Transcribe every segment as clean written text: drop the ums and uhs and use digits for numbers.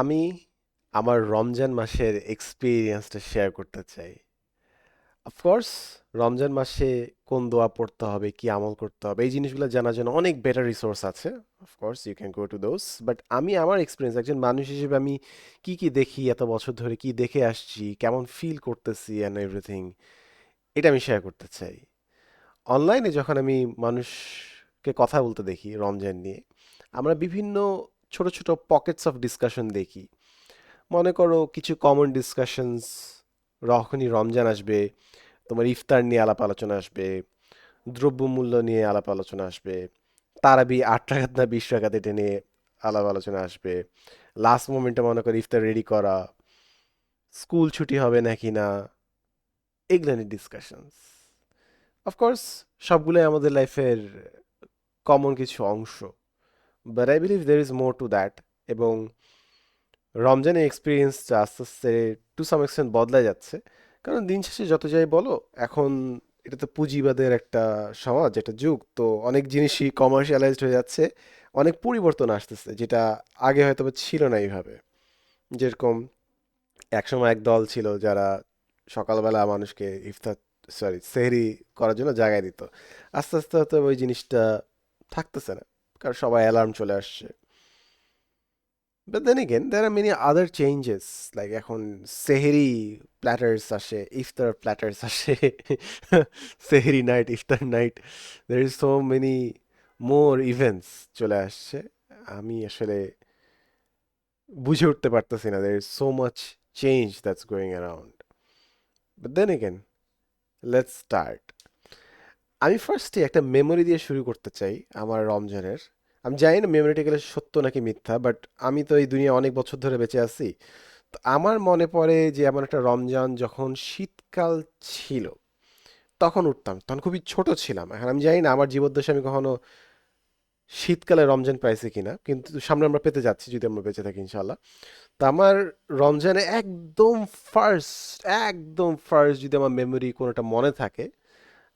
আমি আমার রমজান মাসের এক্সপিরিয়েন্সটা শেয়ার করতে চাই। অফকোর্স রমজান মাসে কোন দোয়া পড়তে হবে, কি আমল করতে হবে, এই জিনিসগুলো জানার জন্য অনেক বেটার রিসোর্স আছে। Of course you can go to those, but আমি আমার এক্সপিরিয়েন্স একজন মানুষ হিসেবে আমি কি কি দেখি, এত বছর ধরে কি দেখে আসছি, কেমন ফিল করতেছি অ্যান্ড এভরিথিং, এটা আমি শেয়ার করতে চাই। অনলাইনে যখন আমি মানুষকে কথা বলতে দেখি রমজান নিয়ে, আমরা বিভিন্ন ছোট ছোট পকেটস অফ ডিসকাশন দেখি। মনে করো কিছু কমন ডিসকাশনস, যখনই রমজান আসবে তোমার ইফতার নিয়ে আলাপ আলোচনা আসবে, দ্রব্যমূল্য নিয়ে আলাপ আলোচনা আসবে, তারাবি 8 রাকাত না 20 রাকাত এটা নিয়ে আলাপ আলোচনা আসবে, লাস্ট মোমেন্টে মনে করো ইফতার রেডি করা, স্কুল ছুটি হবে নাকি না, এগুলো নিয়ে ডিসকাশনস। অফকোর্স সবগুলোই আমাদের লাইফের কমন কিছু অংশ, but I believe there is more to that. এবং রমজানের এক্সপিরিয়েন্সটা আস্তে আস্তে টু সাম এক্সটেন্ট বদলায় যাচ্ছে, কারণ দিন শেষে যত যাই বলো, এখন এটা তো পুঁজিবাদের একটা সমাজ, একটা যুগ, তো অনেক জিনিসই কমার্শিয়ালাইজড হয়ে যাচ্ছে, অনেক পরিবর্তন আসতেছে যেটা আগে হয়তো বা ছিল না এইভাবে। যেরকম একসময় এক দল ছিল যারা সকালবেলা মানুষকে ইফতার, সরি, সেহরি করার জন্য জাগায় দিত। আস্তে আস্তে হয়তো ওই জিনিসটা থাকতেছে না, কারণ সবাই অ্যালার্ম চলে আসছে। But then again, there are many other changes. Like এখন সেহরি প্ল্যাটার্স আসে, ইফতার প্ল্যাটার্স আসে, সেহরি নাইট, ইফতার night, there is so many more events চলে আসছে। আমি আসলে বুঝে উঠতে পারতেছি না, there is so much change that's going around. But then again, let's start. আমি ফার্স্টে একটা মেমোরি দিয়ে শুরু করতে চাই আমার রমজানের। আমি জানি না মেমোরিটা গেলে সত্য নাকি মিথ্যা, বাট আমি তো এই দুনিয়া অনেক বছর ধরে বেঁচে আছি। তো আমার মনে পড়ে যে এমন একটা রমজান যখন শীতকাল ছিল, তখন উঠতাম, তখন খুবই ছোট ছিলাম। এখন আমি জানি না আমার জীবদ্দশায় আমি কখনো শীতকালে রমজান পাইছি কিনা, কিন্তু সামনে আমরা পেতে যাচ্ছি যদি আমরা বেঁচে থাকি ইনশাল্লাহ। তো আমার রমজানে একদম ফার্স্ট যদি আমার মেমোরি কোনোটা মনে থাকে,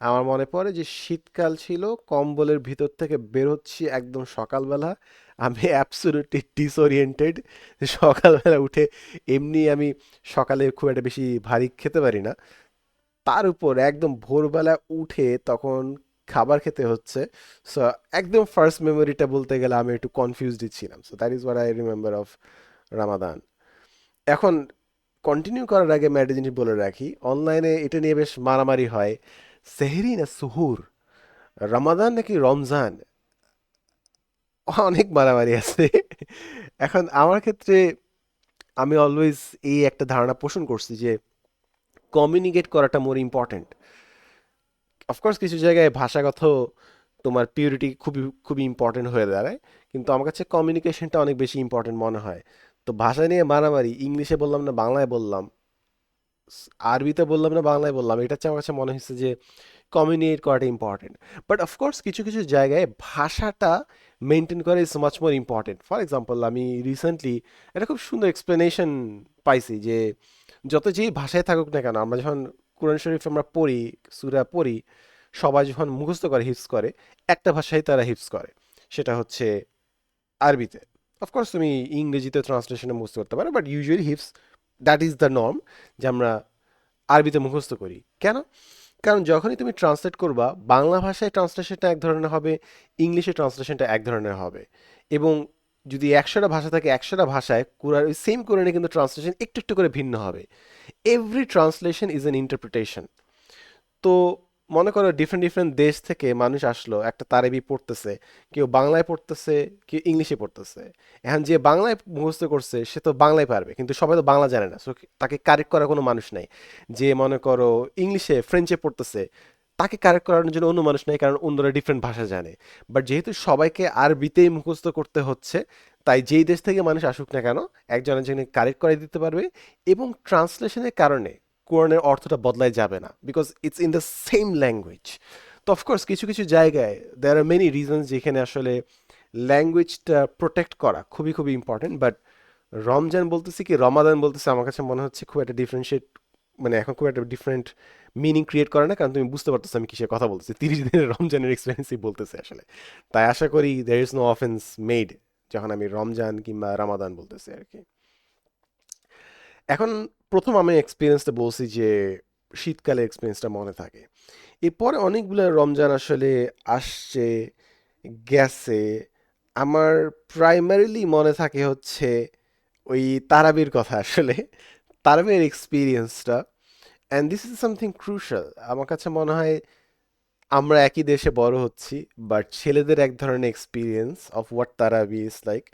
আমার মনে পড়ে যে শীতকাল ছিল, কম্বলের ভিতর থেকে বের হচ্ছি একদম সকালবেলা। আমি অ্যাবসলিউটলি ডিসওরিয়েন্টেড। সকালবেলা উঠে, এমনি আমি সকালে খুব একটা বেশি ভারী খেতে পারি না, তার উপর একদম ভোরবেলা উঠে তখন খাবার খেতে হচ্ছে। সো একদম ফার্স্ট মেমোরিটা বলতে গেলে আমি একটু কনফিউজডই ছিলাম। So that is what I remember of Ramadan. এখন কন্টিনিউ করার আগে আমি একটা জিনিস বলে রাখি, অনলাইনে এটা নিয়ে বেশ মারামারি হয়, সেহরি না সুহুর, রমাদান নাকি রমজান, অনেক মারামারি আছে। এখন আমার ক্ষেত্রে আমি অলওয়েজ এই একটা ধারণা পোষণ করছি যে কমিউনিকেট করাটা মোর ইম্পর্ট্যান্ট। অফকোর্স কিছু জায়গায় ভাষাগত তোমার পিউরিটি খুবই খুবই ইম্পর্ট্যান্ট হয়ে দাঁড়ায়, কিন্তু আমার কাছে কমিউনিকেশনটা অনেক বেশি ইম্পর্ট্যান্ট মনে হয়। তো ভাষা নিয়ে মারামারি, ইংলিশে বললাম না বাংলায় বললাম, আরবিতে বললাম না বাংলায় বললাম, এটা হচ্ছে আমার কাছে মনে হচ্ছে যে কমিউনিকেট করাটা ইম্পর্টেন্ট। বাট অফকোর্স কিছু কিছু জায়গায় ভাষাটা মেনটেন করা is much more important. For example, আমি রিসেন্টলি একটা খুব সুন্দর এক্সপ্লেনেশন পাইছি যে যত যেই ভাষায় থাকুক না কেন, আমরা যখন কোরআন শরীফ আমরা পড়ি, সূরা পড়ি, সবাই যখন মুখস্থ করে হিফজ করে, একটা ভাষায় তারা হিফজ করে, সেটা হচ্ছে আরবিতে। অফকোর্স তুমি ইংরেজিতে ট্রান্সলেশনে মুখস্থ করতে পারো, বাট ইউজুয়ালি হিফজ, দ্যাট ইজ দ্য নর্ম, যে আমরা আরবিতে মুখস্থ করি। কেন? কারণ যখনই তুমি ট্রান্সলেট করবা, বাংলা ভাষায় ট্রান্সলেশনটা এক ধরনের হবে, ইংলিশে ট্রান্সলেশনটা এক ধরনের হবে। এবং যদি 100টা ভাষা থাকে, 100টা ভাষায় কোরআন, ওই সেম কোরআনে কিন্তু ট্রান্সলেশন একটু একটু করে ভিন্ন হবে। Every translation is an interpretation. তো মনে করো ডিফারেন্ট ডিফারেন্ট দেশ থেকে মানুষ আসলো, একটা তারেবি পড়তেছে, কেউ বাংলায় পড়তেছে, কেউ ইংলিশে পড়তেছে। এখন যে বাংলায় মুখস্থ করছে সে তো বাংলায় পারবে, কিন্তু সবাই তো বাংলা জানে না, সো তাকে কারেক্ট করার কোনো মানুষ নাই। যে মনে করো ইংলিশে ফ্রেঞ্চে পড়তেছে, তাকে কারেক্ট করার জন্য অন্য মানুষ নাই, কারণ অন্যরা ডিফারেন্ট ভাষা জানে। বাট যেহেতু সবাইকে আরবিতেই মুখস্থ করতে হচ্ছে, তাই যেই দেশ থেকে মানুষ আসুক না কেন, একজন একজনকে কারেক্ট করে দিতে পারবে। এবং ট্রান্সলেশনের কারণে কোরআনের অর্থটা বদলায় যাবে না, because it's in the same language. তো অফকোর্স কিছু কিছু জায়গায় দেয়ার আর মেনি রিজনস যেখানে আসলে ল্যাঙ্গুয়েজটা প্রোটেক্ট করা খুবই খুবই ইম্পর্টেন্ট। বাট রমজান বলতেছি কি রমাদান বলতেছি, আমার কাছে মনে হচ্ছে খুব একটা ডিফারেন্সিয়েট, মানে এখন খুব একটা ডিফারেন্ট মিনিং ক্রিয়েট করে না, কারণ তুমি বুঝতে পারতেছো আমি কিসের কথা বলতেছি, 30 দিনের রমজানের এক্সপিরিয়েন্সই বলতেছে আসলে। তাই আশা করি there is no offence made যখন আমি রমজান কিংবা রামাদান বলতেছি আর কি। এখন প্রথম আমি এক্সপিরিয়েন্সটা বলছি যে শীতকালে এক্সপিরিয়েন্সটা মনে থাকে। এরপরে অনেকগুলো রমজান আসলে আসছে, গেছে। আমার প্রাইমারিলি মনে থাকে হচ্ছে ওই তারাবির কথা আসলে। তারাবির এক্সপিরিয়েন্সটা, and this is something crucial. আমার কাছে মনে হয় আমরা একই দেশে বড় হচ্ছি, বাট ছেলেদের এক ধরনের experience of what Tarawih is like,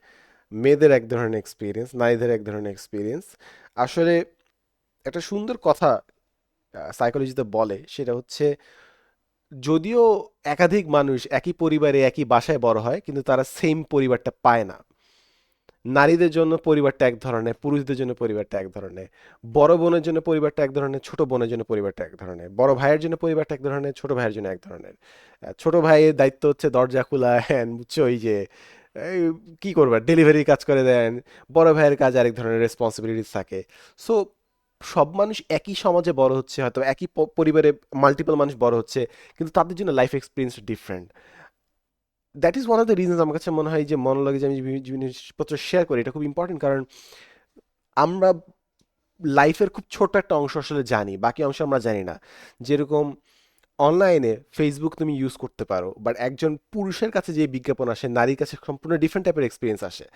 মেয়েদের এক ধরনের এক্সপিরিয়েন্স, নারীদের এক ধরনের এক্সপিরিয়েন্স। আসলে একটা সুন্দর কথা সাইকোলজিতে বলে, সেটা হচ্ছে যদিও একাধিক মানুষ একই পরিবারে একই বাসায় বড় হয়, কিন্তু তারা সেম পরিবারটা পায় না। নারীদের জন্য পরিবারটা এক ধরনের, পুরুষদের জন্য পরিবারটা এক ধরনের। বড় বোনের জন্য পরিবারটা এক ধরনের, ছোট বোনের জন্য পরিবারটা এক ধরনের। বড় ভাইয়ের জন্য পরিবারটা এক ধরনের, ছোট ভাইয়ের জন্য এক ধরনের। ছোট ভাইয়ের দায়িত্ব হচ্ছে দরজা খোলা, হ্যাঁ বুঝছো, ওই যে এই, কি করবা, ডেলিভারি কাজ করে দেন। বড় ভাইয়ের কাজ আরেক ধরনের রেসপন্সিবিলিটিস থাকে। সো সব মানুষ একই সমাজে বড় হচ্ছে, হয়তো একই পরিবারে মাল্টিপল মানুষ বড় হচ্ছে, কিন্তু তাদের জন্য life experience different. That is one of the reasons আমার কাছে মনে হয় যে মনোলগে যে আমি জিনিসপত্র শেয়ার করি, এটা খুব ইম্পর্টেন্ট। কারণ আমরা লাইফের খুব ছোট একটা অংশ আসলে জানি, বাকি অংশ আমরা জানি না। যেরকম অনলাইনে ফেসবুক তুমি ইউজ করতে পারো, বাট একজন পুরুষের কাছে যে বিজ্ঞাপন আসে, নারীর কাছে সম্পূর্ণ ডিফারেন্ট টাইপের এক্সপিরিয়েন্স আসে।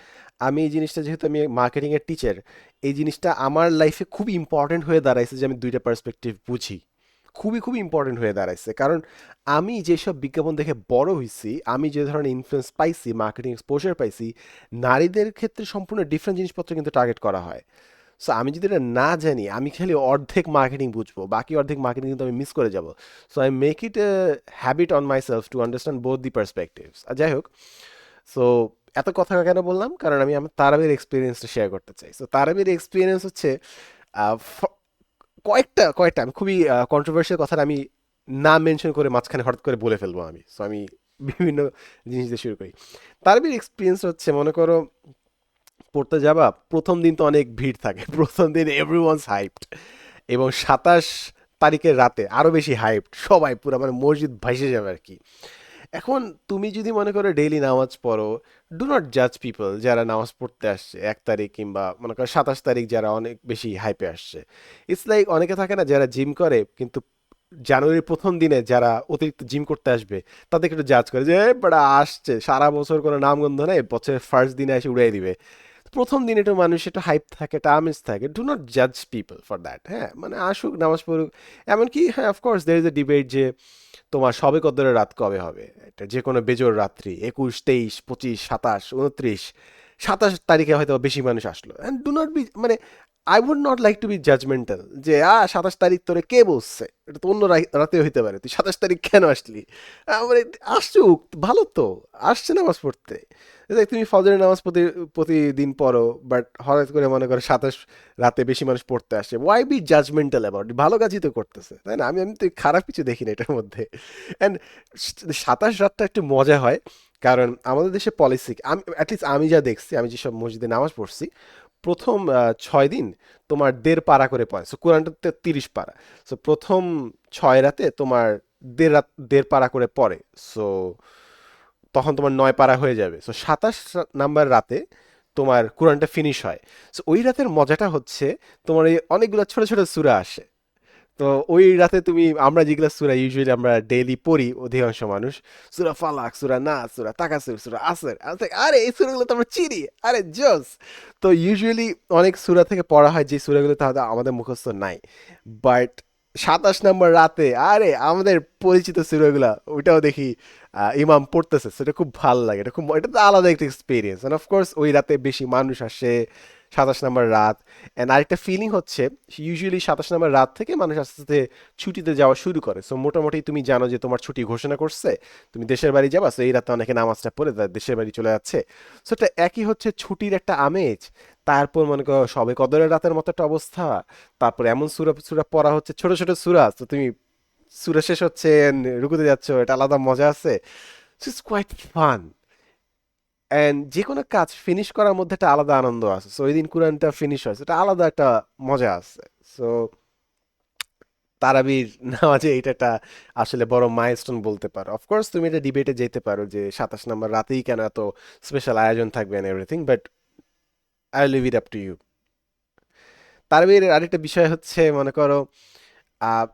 আমি এই জিনিসটা, যেহেতু আমি মার্কেটিংয়ের টিচার, এই জিনিসটা আমার লাইফে খুবই ইম্পর্টেন্ট হয়ে দাঁড়াইছে যে আমি দুইটা পার্সপেক্টিভ বুঝি। খুবই খুবই ইম্পর্টেন্ট হয়ে দাঁড়াইছে, কারণ আমি যেসব বিজ্ঞাপন দেখে বড় হইছি, আমি যে ধরনের ইনফ্লুয়েন্স পাইছি, মার্কেটিং এক্সপোজার পাইছি, নারীদের ক্ষেত্রে সম্পূর্ণ ডিফারেন্ট জিনিসপত্র কিন্তু টার্গেট করা হয়। সো আমি যদি এটা না জানি, আমি খালি অর্ধেক মার্কেটিং বুঝবো, বাকি অর্ধেক মার্কেটিং কিন্তু আমি মিস করে যাব। So I make it a habit on my self to understand both the perspectives. যাই হোক, সো এত কথা কেন বললাম, কারণ আমি আমার তারাবির এক্সপিরিয়েন্সটা শেয়ার করতে চাই। সো তারাবির এক্সপিরিয়েন্স হচ্ছে আহ, ফ- কয়েকটা কয়েকটা আমি খুবই কন্ট্রোভার্সিয়াল কথা আমি না মেনশন করে মাঝখানে হঠাৎ করে বলে ফেলবো আমি। সো আমি বিভিন্ন জিনিস দিয়ে শুরু করি। তারাবির এক্সপিরিয়েন্স হচ্ছে, মনে করো পড়তে যাবা, প্রথম দিন তো অনেক ভিড় থাকে। প্রথম দিন এভরিওয়ানস হাইপড, এবং 27 তারিখের রাতে আরো বেশি হাইপড, সবাই পুরো মানে মসজিদ ভাইসে যাবে আর কি। এখন তুমি যদি মনে করো ডেইলি নামাজ পড়ো, ডু নট জাজ পিপল যারা নামাজ পড়তে আসছে 1 তারিখ, কিংবা মনে করো 27 তারিখ যারা অনেক বেশি হাইপে আসছে। ইটস লাইক অনেকে থাকে না যারা জিম করে, কিন্তু জানুয়ারির প্রথম দিনে যারা অতিরিক্ত জিম করতে আসবে, তাদেরকে একটু জাজ করে যে বড়া আসছে, সারা বছর কোনো নামগন্ধ নেই, বছরের ফার্স্ট দিনে এসে উড়াই দিবে। প্রথম দিন একটু মানুষ একটু হাইপ থাকে, একটা আমেজ থাকে। ডু নট জাজ পিপল ফর দ্যাট। হ্যাঁ, মানে আসুক, নামাজ পড়ুক। এমনকি হ্যাঁ, of course there is A debate যে তোমার সবে কদরের রাত কবে হবে, এটা যে কোনো বেজোর রাত্রি, 21, 23, 25, 27, 29, 27 তারিখে হয়তো বেশি মানুষ আসলো। অ্যান্ড ডু নট বি, মানে I would not like to be judgemental যে 27 তারিখ তোরে কে বলছে, এটা তো অন্য রাতে হইতে পারে, তুই 27 তারিখ কেন আসলি। মানে আসুক, ভালো তো, আসছে নামাজ পড়তে। দেখ, তুমি ফজরের নামাজ প্রতিদিন পড়ো, বাট হঠাৎ করে মনে করো 27 রাতে বেশি মানুষ পড়তে আসে, ওয়াই বি জাজমেন্টাল অ্যাবাউট, ভালো কাজই তো করতেছে, তাই না? আমি আমি তো খারাপ কিছু দেখি না এটার মধ্যে। অ্যান্ড 27 রাতটা একটু মজা হয়, কারণ আমাদের দেশে পলিসি, আমি অ্যাটলিস্ট আমি যা দেখছি, আমি যেসব মসজিদে নামাজ পড়ছি, প্রথম 6 দিন তোমার 1.5 পারা করে পড়ে। সো কোরআনটাতে 30 পারা। সো প্রথম 6 রাতে তোমার 1.5 পারা করে পড়ে। সো তখন তোমার 9 পারা হয়ে যাবে। সো 27 নাম্বার রাতে তোমার কোরআনটা ফিনিশ হয়। সো ওই রাতের মজাটা হচ্ছে, তোমার এই অনেকগুলো ছোট ছোট সূরা আসে। তো ওই রাতে তুমি, আমরা যেগুলো সূরা ইউজুয়ালি আমরা ডেইলি পড়ি অধিকাংশ মানুষ, সূরা ফালাক, সূরা নাস, সূরা তাকাসুর, সূরা আসর, আরে এই সূরাগুলো তো আমরা চিনি, আরে জোস। তো ইউজুয়ালি অনেক সূরা থেকে পড়া হয় যে সূরাগুলো তাহলে আমাদের মুখস্থ নাই। বাট 27 নম্বর রাতে আরে আমাদের পরিচিত সূরাগুলা ওইটাও দেখি ইমাম পড়তেছে, সেটা খুব ভালো লাগে। এটা খুব, এটা তো আলাদা একটা এক্সপিরিয়েন্স। এন্ড অফকোর্স ওই রাতে বেশি মানুষ আসে, 27 নম্বর রাত। অ্যান্ড আরেকটা ফিলিং হচ্ছে, ইউজুয়ালি 27 নম্বর রাত থেকে মানুষ আস্তে আস্তে ছুটিতে যাওয়া শুরু করে। সো মোটামুটি তুমি জানো যে তোমার ছুটি ঘোষণা করছে, তুমি দেশের বাড়ি যাবা। সো এই রাতে অনেকে নামাজটা পড়ে তার দেশের বাড়ি চলে যাচ্ছে। সো এটা একই হচ্ছে ছুটির একটা আমেজ। তারপর মনে করো সবে কদরের রাতের মতো একটা অবস্থা। তারপর এমন সুরা সুরা পড়া হচ্ছে, ছোট ছোট সুরা, তো তুমি সুরা শেষ হচ্ছে রুকুতে যাচ্ছ, এটা আলাদা মজা আছে। It's quite fun. অ্যান্ড যে কোনো কাজ ফিনিশ করার মধ্যে একটা আলাদা আনন্দ আছে। সো ওই দিন কোরআনটা ফিনিশ হয়েছে, এটা আলাদা একটা মজা আছে। সো তারাবির নামাজে এটা একটা আসলে বড় মাইলস্টোন বলতে পারো। অফকোর্স তুমি এটা ডিবেটে যেতে পারো যে 27 নম্বর রাতেই কেন এত স্পেশাল আয়োজন থাকবে and everything, but I leave it up to you. তারাবির আরেকটা বিষয় হচ্ছে মনে করো আহ,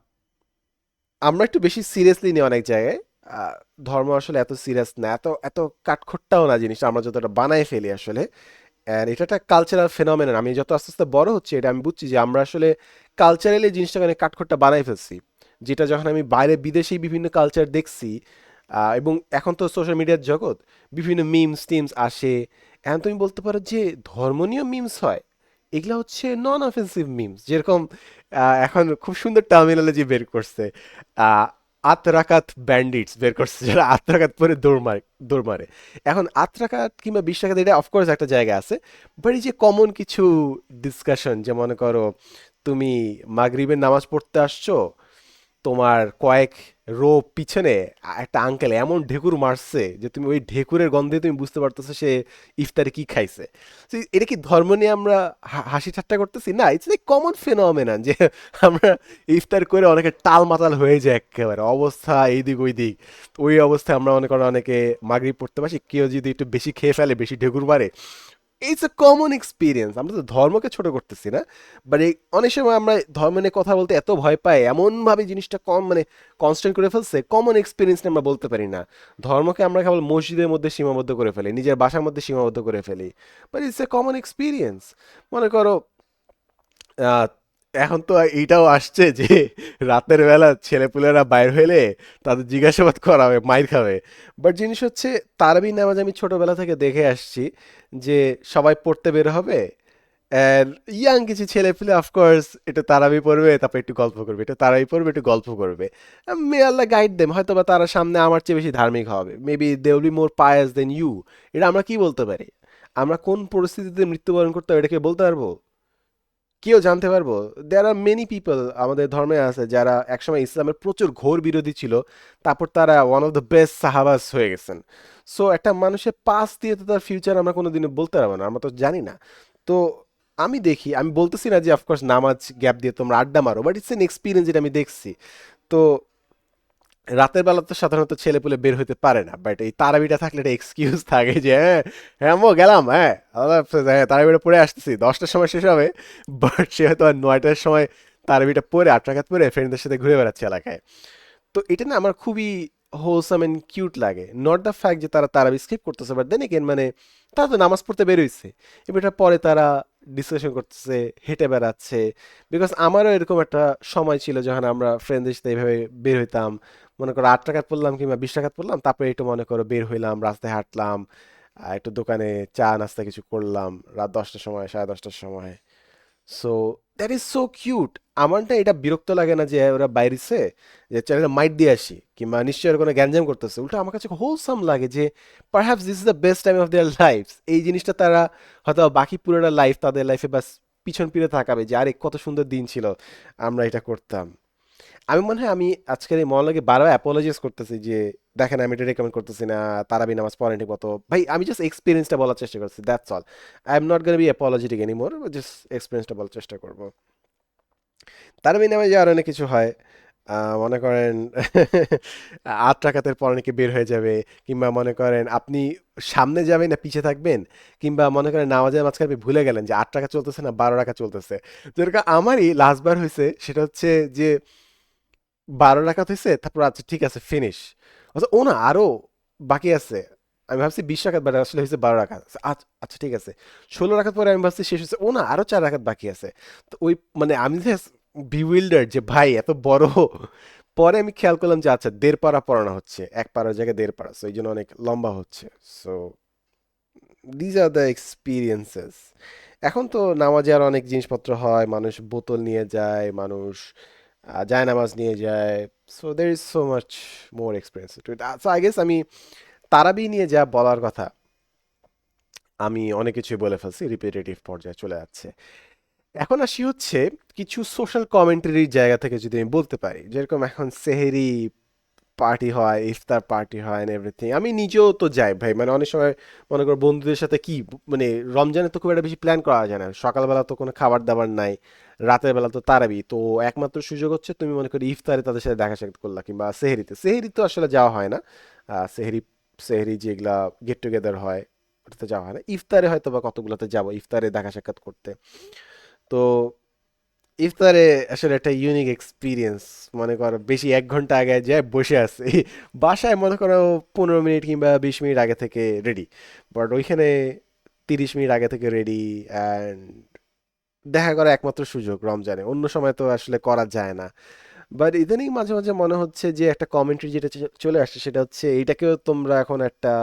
আমরা একটু বেশি সিরিয়াসলি নিই অনেক জায়গায়। আহ, ধর্ম আসলে এত সিরিয়াস না, এত এত কাঠখোট্টাও না জিনিসটা, আমরা যতটা বানায় ফেলি আসলে। অ্যান্ড এটা একটা কালচারাল ফেনোমেনন। আমি যত আস্তে আস্তে বড় হচ্ছে এটা আমি বুঝছি যে আমরা আসলে কালচারালি জিনিসটাকে অনেক কাঠখোট্টা বানাই ফেলছি। যেটা যখন আমি বাইরে বিদেশি বিভিন্ন কালচার দেখছি, এবং এখন তো সোশ্যাল মিডিয়ার জগৎ, বিভিন্ন মিমস টিমস আসে। এখন তুমি বলতে পারো যে ধর্ম নিয়েও মিমস হয়। এগুলা হচ্ছে নন অফেন্সিভ মিমস, যেরকম এখন খুব সুন্দর টার্মিনোলজি বের করছে। আহ, আত ব্যান্ডিটস বের করছে, যারা আত্মরাঘাত পরে দৌড় মারে। এখন 8 টাকাত কিংবা 20 টাকাত এটা অফকোর্স একটা জায়গা আছে। বাট এই যে কমন কিছু ডিসকাশন, যে মনে করো তুমি মাগরিবের নামাজ পড়তে আসছো, তোমার কয়েক রো পিছনে একটা আঙ্কেল এমন ঢেকুর মারছে যে তুমি ওই ঢেকুরের গন্ধে তুমি বুঝতে পারতেছো সে ইফতারে কি খাইছে। So, এটা কি ধর্ম নিয়ে আমরা হাসি ঠাট্টা করতেছি? না, ইটস লাইক কমন ফেনোমেনন যে আমরা ইফতার করে অনেকে টাল মাতাল হয়ে যায়, একেবারে অবস্থা এইদিক ওই দিক। ওই অবস্থায় আমরা মনে করো অনেকে মাগরিব পড়তে পারছি, কেউ যদি একটু বেশি খেয়ে ফেলে, বেশি ঢেকুর মারে, ইটস এ কমন এক্সপিরিয়েন্স। আমরা তো ধর্মকে ছোট করতেছি না, বাট এই অনেক সময় আমরা ধর্ম নিয়ে কথা বলতে এত ভয় পাই, এমনভাবে জিনিসটা কম মানে কনস্ট্যান্ট করে ফেলছে, কমন এক্সপিরিয়েন্স নিয়ে আমরা বলতে পারি না। ধর্মকে আমরা কেবল মসজিদের মধ্যে সীমাবদ্ধ করে ফেলি, নিজের বাসার মধ্যে সীমাবদ্ধ করে ফেলি। But it's a common experience. মনে করো আহ, এখন তো এইটাও আসছে যে রাতের বেলা ছেলেপুলেরা বাইর হইলে তাদের জিজ্ঞাসাবাদ করা হবে, মাইর খাবে। বাট জিনিস হচ্ছে, তারাবি নামাজ আমি ছোটবেলা থেকে দেখে আসছি যে সবাই পড়তে বের হবে, আর ইয়াং কিছু ছেলে পেলে অফকোর্স এটা তারাবি পড়বে, তারপর একটু গল্প করবে, এটা তারাবি পড়বে, একটু গল্প করবে। মে আল্লাহ গাইড দেম, হয়তো বা তারা সামনে আমার চেয়ে বেশি ধার্মিক হবে, maybe they will be more pious than you. এটা আমরা কি বলতে পারি? আমরা কোন পরিস্থিতিতে মৃত্যুবরণ করতে হবে এটা কি বলতে পারবো? কেউ জানতে পারবো? দেয়ার আর মেনি পিপল আমাদের ধর্মে আছে যারা একসময় ইসলামের প্রচুর ঘোর বিরোধী ছিল, তারপর তারা ওয়ান অফ দ্য বেস্ট সাহাবাস হয়ে গেছেন। সো একটা মানুষের পাস দিয়ে তো তার ফিউচার আমরা কোনোদিনও বলতে পারবো না, আমরা তো জানি না। তো আমি দেখি, আমি বলতেছি না যে অফকোর্স নামাজ গ্যাপ দিয়ে তোমরা আড্ডা মারো, বাট ইটস এন এক্সপিরিয়েন্স যেটা আমি দেখছি। তো রাতের বেলা তো সাধারণত ছেলেপুলে বের হইতে পারে না, বাট এই তারাবিটা থাকলে একটা এক্সকিউজ থাকে যে হ্যাঁ, হ্যাঁ আম্মু গেলাম, হ্যাঁ আল্লাহ হাফেজ, হ্যাঁ তারাবিটা পড়ে আসতেছি, 10টার সময় শেষ হবে। বাট সে হয়তো আর 9টার সময় তারাবিটা পড়ে 8 রাকাত পড়ে ফ্রেন্ডদের সাথে ঘুরে বেড়াচ্ছে এলাকায়। তো এটা না আমার খুবই হোলসাম এন্ড কিউট লাগে, নট দ্য ফ্যাক্ট যে তারা তারাবি স্কিপ করতেছে, বাট দেন এগেন মানে তারা তো নামাজ পড়তে বেরোইছে, এবার এটার পরে তারা ডিসকাশন করতেছে, হেঁটে বেড়াচ্ছে। বিকজ আমারও এরকম একটা সময় ছিল যখন আমরা ফ্রেন্ডদের সাথে এইভাবে বের হইতাম। মনে করো 8 টাকাত পড়লাম কিংবা 20 টাকাত পড়লাম, তারপরে একটু মনে করো বের হইলাম, রাস্তায় হাঁটলাম, একটু দোকানে চা নাস্তা কিছু করলাম রাত 10টার সময়, সাড়ে 10টার সময়। So that is so cute. আমার না এটা বিরক্ত লাগে না যে ওরা বাইরেছে, যে চ্যানেলে মাইট দিয়ে আসি কিংবা নিশ্চয়ই ওরা কোনো গ্যাঞ্জাম করতেছে, উল্টো আমার কাছে হোলসাম লাগে যে perhaps this is the best time of their life. এই জিনিসটা তারা হয়তো বাকি পুরোটা লাইফ তাদের লাইফে বাস পিছন ফিরে তাকাবে যে আরে কত সুন্দর দিন ছিল, আমরা এটা করতাম। আমি মনে হয় আমি আজকের এই মহলাকে বারবার অ্যাপোলজাইজ করতেছি যে দেখেন আমি এটা রেকমেন্ড করতেছি না, তারাবি নামাজ পড়েন ঠিক মতো। ভাই আমি জাস্ট এক্সপিরিয়েন্সটা বলার চেষ্টা করছি, that's all. I am not gonna be apologetic anymore, just এক্সপিরিয়েন্সটা বলার চেষ্টা করব। তারাবি নামাজে আরো অনেক কিছু হয়। মনে করেন 8 রাকাতের পর নাকি বের হয়ে যাবে, কিংবা মনে করেন আপনি সামনে যাবেন না পিছে থাকবেন, কিংবা মনে করেন নামাজের মাঝখানে আপনি ভুলে গেলেন যে 8 রাকাত চলতেছে না 12 রাকাত চলতেছে। যেরকম আমারই লাস্টবার হয়েছে, সেটা হচ্ছে যে 12 রাকাত হয়েছে, তারপর আচ্ছা ঠিক আছে ফিনিশ, আচ্ছা ও না আরো বাকি আছে। আমি ভাবছি 20 রাকাত, বাট আসলে হয়েছে 12 রাকাত। আচ্ছা আচ্ছা, ঠিক আছে 16 রাকাত পরে আমি ভাবছি শেষ হয়েছে, ও না আরো 4 রাকাত বাকি আছে। তো ওই মানে আমি বিউইল্ডার যে ভাই এত বড়। পরে আমি খেয়াল করলাম যে আচ্ছা 1.5 পারা পড়ানো হচ্ছে, 1 পারার জায়গায় 1.5 পারা, সো এই জন্য অনেক লম্বা হচ্ছে। So these are the experiences. এখন তো নামাজে আর অনেক জিনিসপত্র হয়, মানুষ বোতল নিয়ে যায়, মানুষ জায়নামাজ নিয়ে যায়। So there is so much more experience to it. So I guess আমি তারাবি নিয়ে যা বলার কথা আমি অনেক কিছুই বলে ফেলছি, রিপিটেটিভ পর্যায়ে চলে যাচ্ছে। এখন আসি হচ্ছে কিছু সোশ্যাল কমেন্টারির জায়গা থেকে যদি আমি বলতে পারি, যেরকম এখন সেহেরি পার্টি হয়, ইফতার পার্টি হয় এন্ড এভরিথিং। আমি নিজেও তো যাই ভাই, মানে অনেক সময় মনে করো বন্ধুদের সাথে কি মানে রমজানে তো খুব একটা বেশি প্ল্যান করা যায় না, সকালবেলা তো কোনো খাবার দাবার নাই, রাতের বেলা তো তারাবি, তো একমাত্র সুযোগ হচ্ছে তুমি মনে করি ইফতারে তাদের সাথে দেখা সাক্ষাৎ করলা, কিংবা সেহেরিতে। সেহেরি তো আসলে যাওয়া হয় না। সেহেরি সেহেরি যেগুলা গেট টুগেদার হয় ওটাতে যাওয়া হয় না। ইফতারে হয়তো বা কতগুলোতে যাবো ইফতারে দেখা সাক্ষাৎ করতে। তো ইফতারে আসলে একটা ইউনিক এক্সপিরিয়েন্স। মনে করো বেশি 1 ঘন্টা আগে যায় বসে আছে বাসায়, মনে করো 15 মিনিট কিংবা 20 মিনিট আগে থেকে রেডি, বাট ওইখানে 30 মিনিট আগে থেকে রেডি। অ্যান্ড দেখা করা একমাত্র সুযোগ রমজানে, অন্য সময় তো আসলে করা যায় না। বাট ইদানিং মাঝে মাঝে মনে হচ্ছে যে একটা কমেন্ট্রি যেটা চলে আসছে সেটা হচ্ছে এইটাকেও তোমরা এখন একটা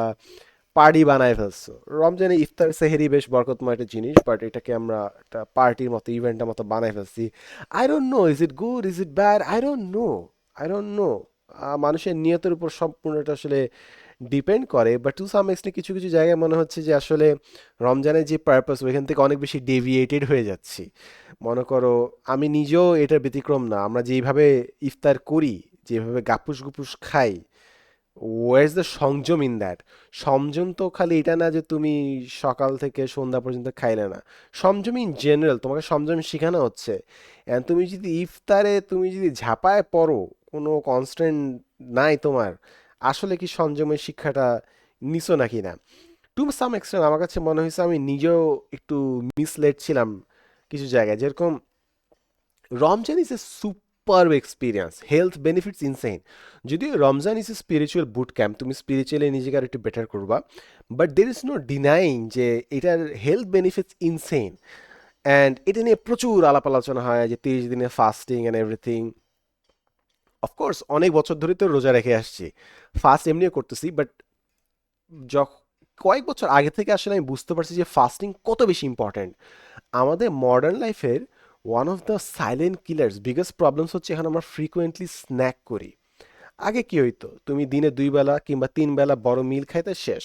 পার্টি বানায় ফেলছো। রমজানে ইফতার সেহেরি বেশ বরকতময় একটা জিনিস, বাট এটাকে আমরা একটা পার্টির মতো, ইভেন্টের মতো বানায় ফেলছি। I don't know is it good is it bad, I don't know. মানুষের নিয়তের উপর সম্পূর্ণটা আসলে ডিপেন্ড করে, বাট টু সাম এক্সটেন্ট কিছু কিছু জায়গায় মনে হচ্ছে যে আসলে রমজানের যে পারপাস ওইখান থেকে অনেক বেশি ডেভিয়েটেড হয়ে যাচ্ছি। মনে করো আমি নিজেও এটার ব্যতিক্রম না, আমরা যেইভাবে ইফতার করি, যেভাবে গাপুস গুপুস খাই, ওয়ার ইজ দ্য সংযম ইন দ্যাট? সংযম তো খালি এটা না যে তুমি সকাল থেকে সন্ধ্যা পর্যন্ত খাইলে না। সংযম ইন জেনারেল তোমাকে সংযম শেখানো হচ্ছে। And তুমি যদি ইফতারে তুমি যদি ঝাঁপায় পড়ো, কোনো কনস্ট্যান্ট নাই তোমার, আসলে কি সংযমের শিক্ষাটা নিছো নাকি না? টু সাম এক্সটেন্ট আমার কাছে মনে হয়েছে আমি নিজেও একটু মিসলেড ছিলাম কিছু জায়গায়। যেরকম Ramzan is a super experience, health benefits insane. যদিও Ramzan is a spiritual boot camp, তুমি স্পিরিচুয়ালি নিজেকে আর একটু বেটার করবা, but there is no denying যে এটার হেলথ বেনিফিটস ইনসেইন। অ্যান্ড এটা নিয়ে প্রচুর আলাপ আলোচনা হয় যে 30 দিনের ফাস্টিং অ্যান্ড এভরিথিং। অফকোর্স অনেক বছর ধরে তো রোজা রেখে আসছি, ফাস্ট এমনিও করতেছি, বাট যখ কয়েক বছর আগে থেকে আসলে আমি বুঝতে পারছি যে ফাস্টিং কত বেশি ইম্পর্ট্যান্ট আমাদের মডার্ন লাইফের। One of the silent killers biggest problems হচ্ছে এখন আমরা ফ্রিকোয়েন্টলি স্ন্যাক করি। আগে কি হইতো, তুমি দিনে 2 বেলা কিংবা 3 বেলা বড় মিল খাইতে শেষ,